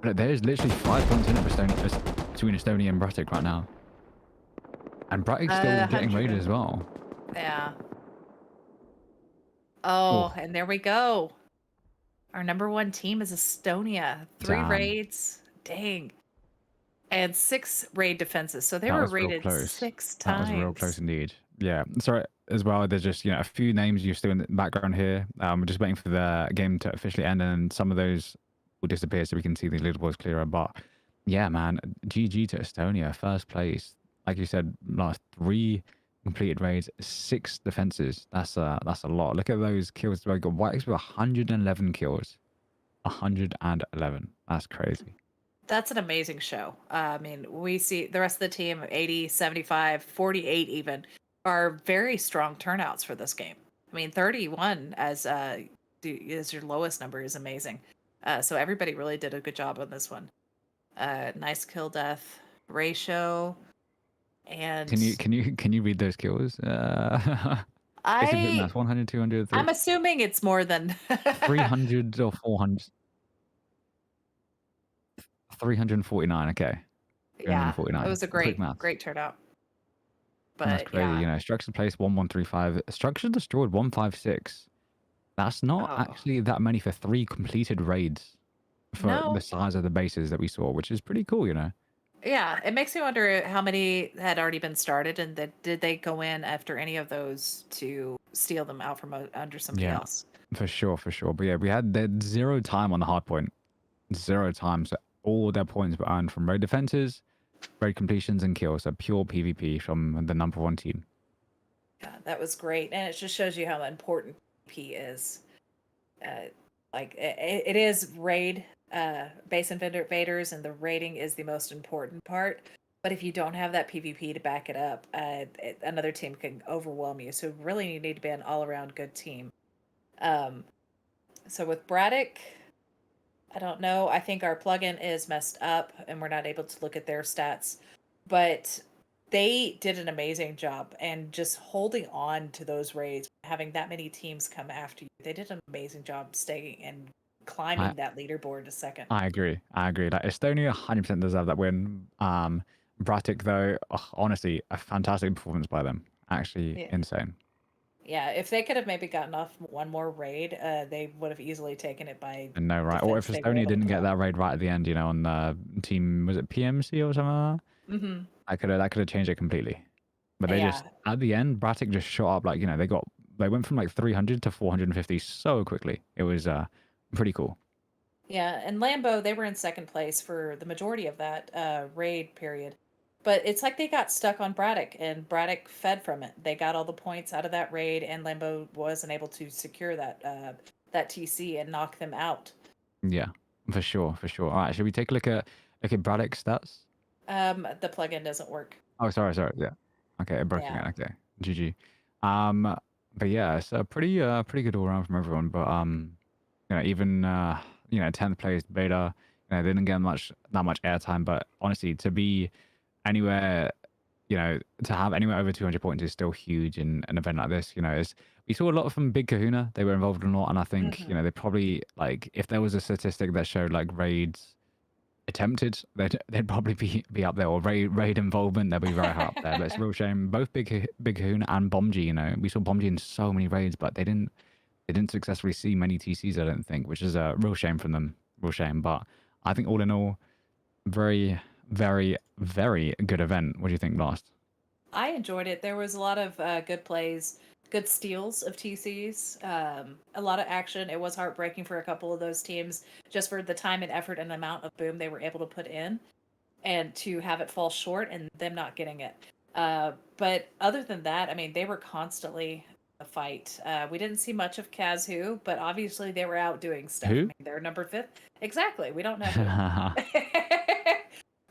But there's literally 5 points in it between Estonia and Brattic right now. And Brattic's still getting 100 raided as and well. yeah. Oh, Oh, and there we go. Our number 1 team is Estonia. 3 damn. raids. Dang. And 6 raid defenses. So they That were was real raided close. 6 That was real close times. indeed. Yeah. Sorry as well. There's just, you know, a few names you're still in the background here. We're just waiting for the game to officially end, and some of those will disappear so we can see the leaderboards clearer. But yeah, man, GG to Estonia, first place. Like you said, last 3 completed raids, 6 defenses. That's a lot. Look at those kills. We got Whitex with 111 kills. 111. That's crazy. That's an amazing show. I mean, we see the rest of the team, 80, 75, 48 even, are very strong turnouts for this game. I mean, 31 as your lowest number is amazing. So everybody really did a good job on this one. Nice kill death ratio, and Can you read those kills? Basic quick I math. 100, 200, I'm assuming it's more than 300 or 400. 349. Okay. yeah, it 349. was a Quick maths. great turnout. That's But crazy. yeah. You know, structure place 1135. Structure destroyed 156. That's not Oh. actually that many for 3 completed raids for the No. size of the bases that we saw, which is pretty cool, you know. Yeah, it makes me wonder how many had already been started and that did they go in after any of those to steal them out from under somebody Yeah, else? for sure, for sure. But yeah, we had the 0 time on the hard point. 0 time. So all their points were earned from raid defenses, raid completions, and kills. So pure PvP from the number 1 team. Yeah, that was great, and it just shows you how important P is. Uh, like it is raid base invaders, and the raiding is the most important part. But if you don't have that PvP to back it up, another team can overwhelm you. So really, you need to be an all-around good team. Um, so with Braddock, I don't know. I think our plugin is messed up and we're not able to look at their stats. But they did an amazing job and just holding on to those raids, having that many teams come after you. They did an amazing job staying and I climbing that leaderboard to second. I agree. I agree. Like Estonia 100% deserve that win. Bratic though, honestly, a fantastic performance by them. Actually, Yeah. insane. Yeah, if they could have maybe gotten off one more raid, they would have easily taken it by And no, right. Or if defense they were Estonia able to didn't put get up. that raid right at the end, you know, on the team, was it PMC or something like Mm-hmm. that could have changed it completely. But they Yeah, just at the end, Bratic just shot up like, you know, they went from like 300 to 450 so quickly. It was pretty cool. yeah, and Lambo, they were in second place for the majority of that raid period. But it's like they got stuck on Braddock, and Braddock fed from it. They got all the points out of that raid, and Lambo wasn't able to secure that TC and knock them out. Yeah, for sure, for sure. All right, should we take a look at Braddock's stats? The plugin doesn't work. Oh, sorry. Yeah. Okay, it broke Yeah. again. Okay, GG. But yeah, it's a pretty good all around from everyone. But even 10th place beta, they didn't get that much airtime. But honestly, to be anywhere, to have anywhere over 200 points is still huge in an event like this. We saw a lot from Big Kahuna. They were involved in a lot, and I think Mhm. they probably, like, if there was a statistic that showed like raids attempted, they'd probably be up there, or raid involvement, they'll be very high up there. But it's a real shame. Both Big Kahuna and Bomji, we saw Bomji in so many raids, but they didn't successfully see many TCs, I don't think, which is a real shame from them. Real shame. But I think all in all, very, very, very good event. What do you think, Blast? I enjoyed it. There was a lot of good plays, good steals of TCs, a lot of action. It was heartbreaking for a couple of those teams just for the time and effort and amount of boom they were able to put in and to have it fall short and them not getting it. But other than that, I mean, they were constantly a fight. We didn't see much of Kazoo, but obviously they were out doing stuff. I Who? mean, they're number fifth. Exactly. We don't know who.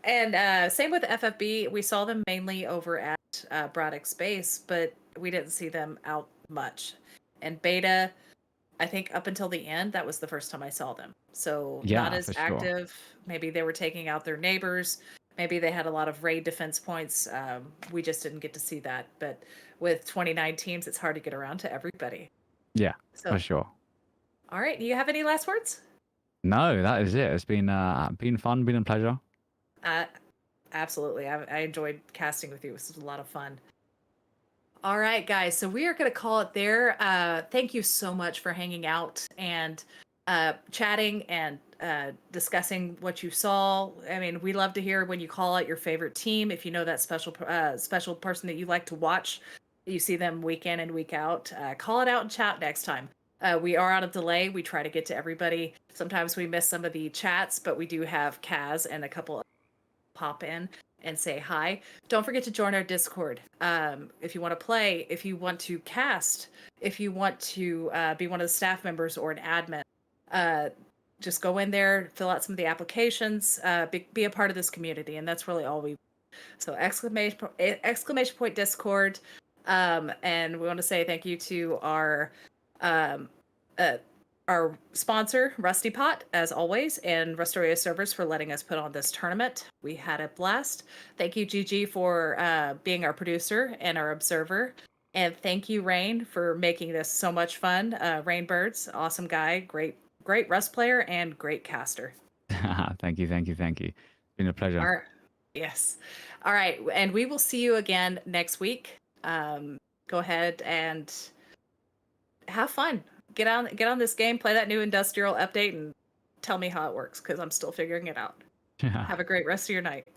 And same with FFB. We saw them mainly over at Braddock's base, but we didn't see them out much. And Beta, I think up until the end, that was the first time I saw them. So not Yeah, as for sure. active. Maybe they were taking out their neighbors. Maybe they had a lot of raid defense points. We just didn't get to see that. But with 29 teams, it's hard to get around to everybody. Yeah, for So, sure. all right. Do you have any last words? No, that is it. It's been fun, been a pleasure. Uh, absolutely. I enjoyed casting with you. This was a lot of fun. All right, guys. So we are going to call it there. Thank you so much for hanging out and chatting and discussing what you saw. I mean, we love to hear when you call out your favorite team. If you know that special person that you like to watch, you see them week in and week out. Call it out and chat next time. We are on a delay. We try to get to everybody. Sometimes we miss some of the chats, but we do have Kaz and a couple pop in and say hi. Don't forget to join our Discord. If you want to play, if you want to cast, if you want to be one of the staff members or an admin, uh, just go in there, fill out some of the applications, be a part of this community, and that's really all we. So exclamation point Discord, and we want to say thank you to um, uh, our sponsor, Rusty Pot, as always, and Rustoria servers for letting us put on this tournament. We had a blast. Thank you, Gigi, for being our producer and our observer. And thank you, Rain, for making this so much fun. Rainbirds, awesome guy, great Rust player, and great caster. Thank you, thank you, thank you. It's been a pleasure. All right. Yes. All right. And we will see you again next week. Go ahead and have fun. Get on this game, play that new industrial update, and tell me how it works because I'm still figuring it out. Have a great rest of your night.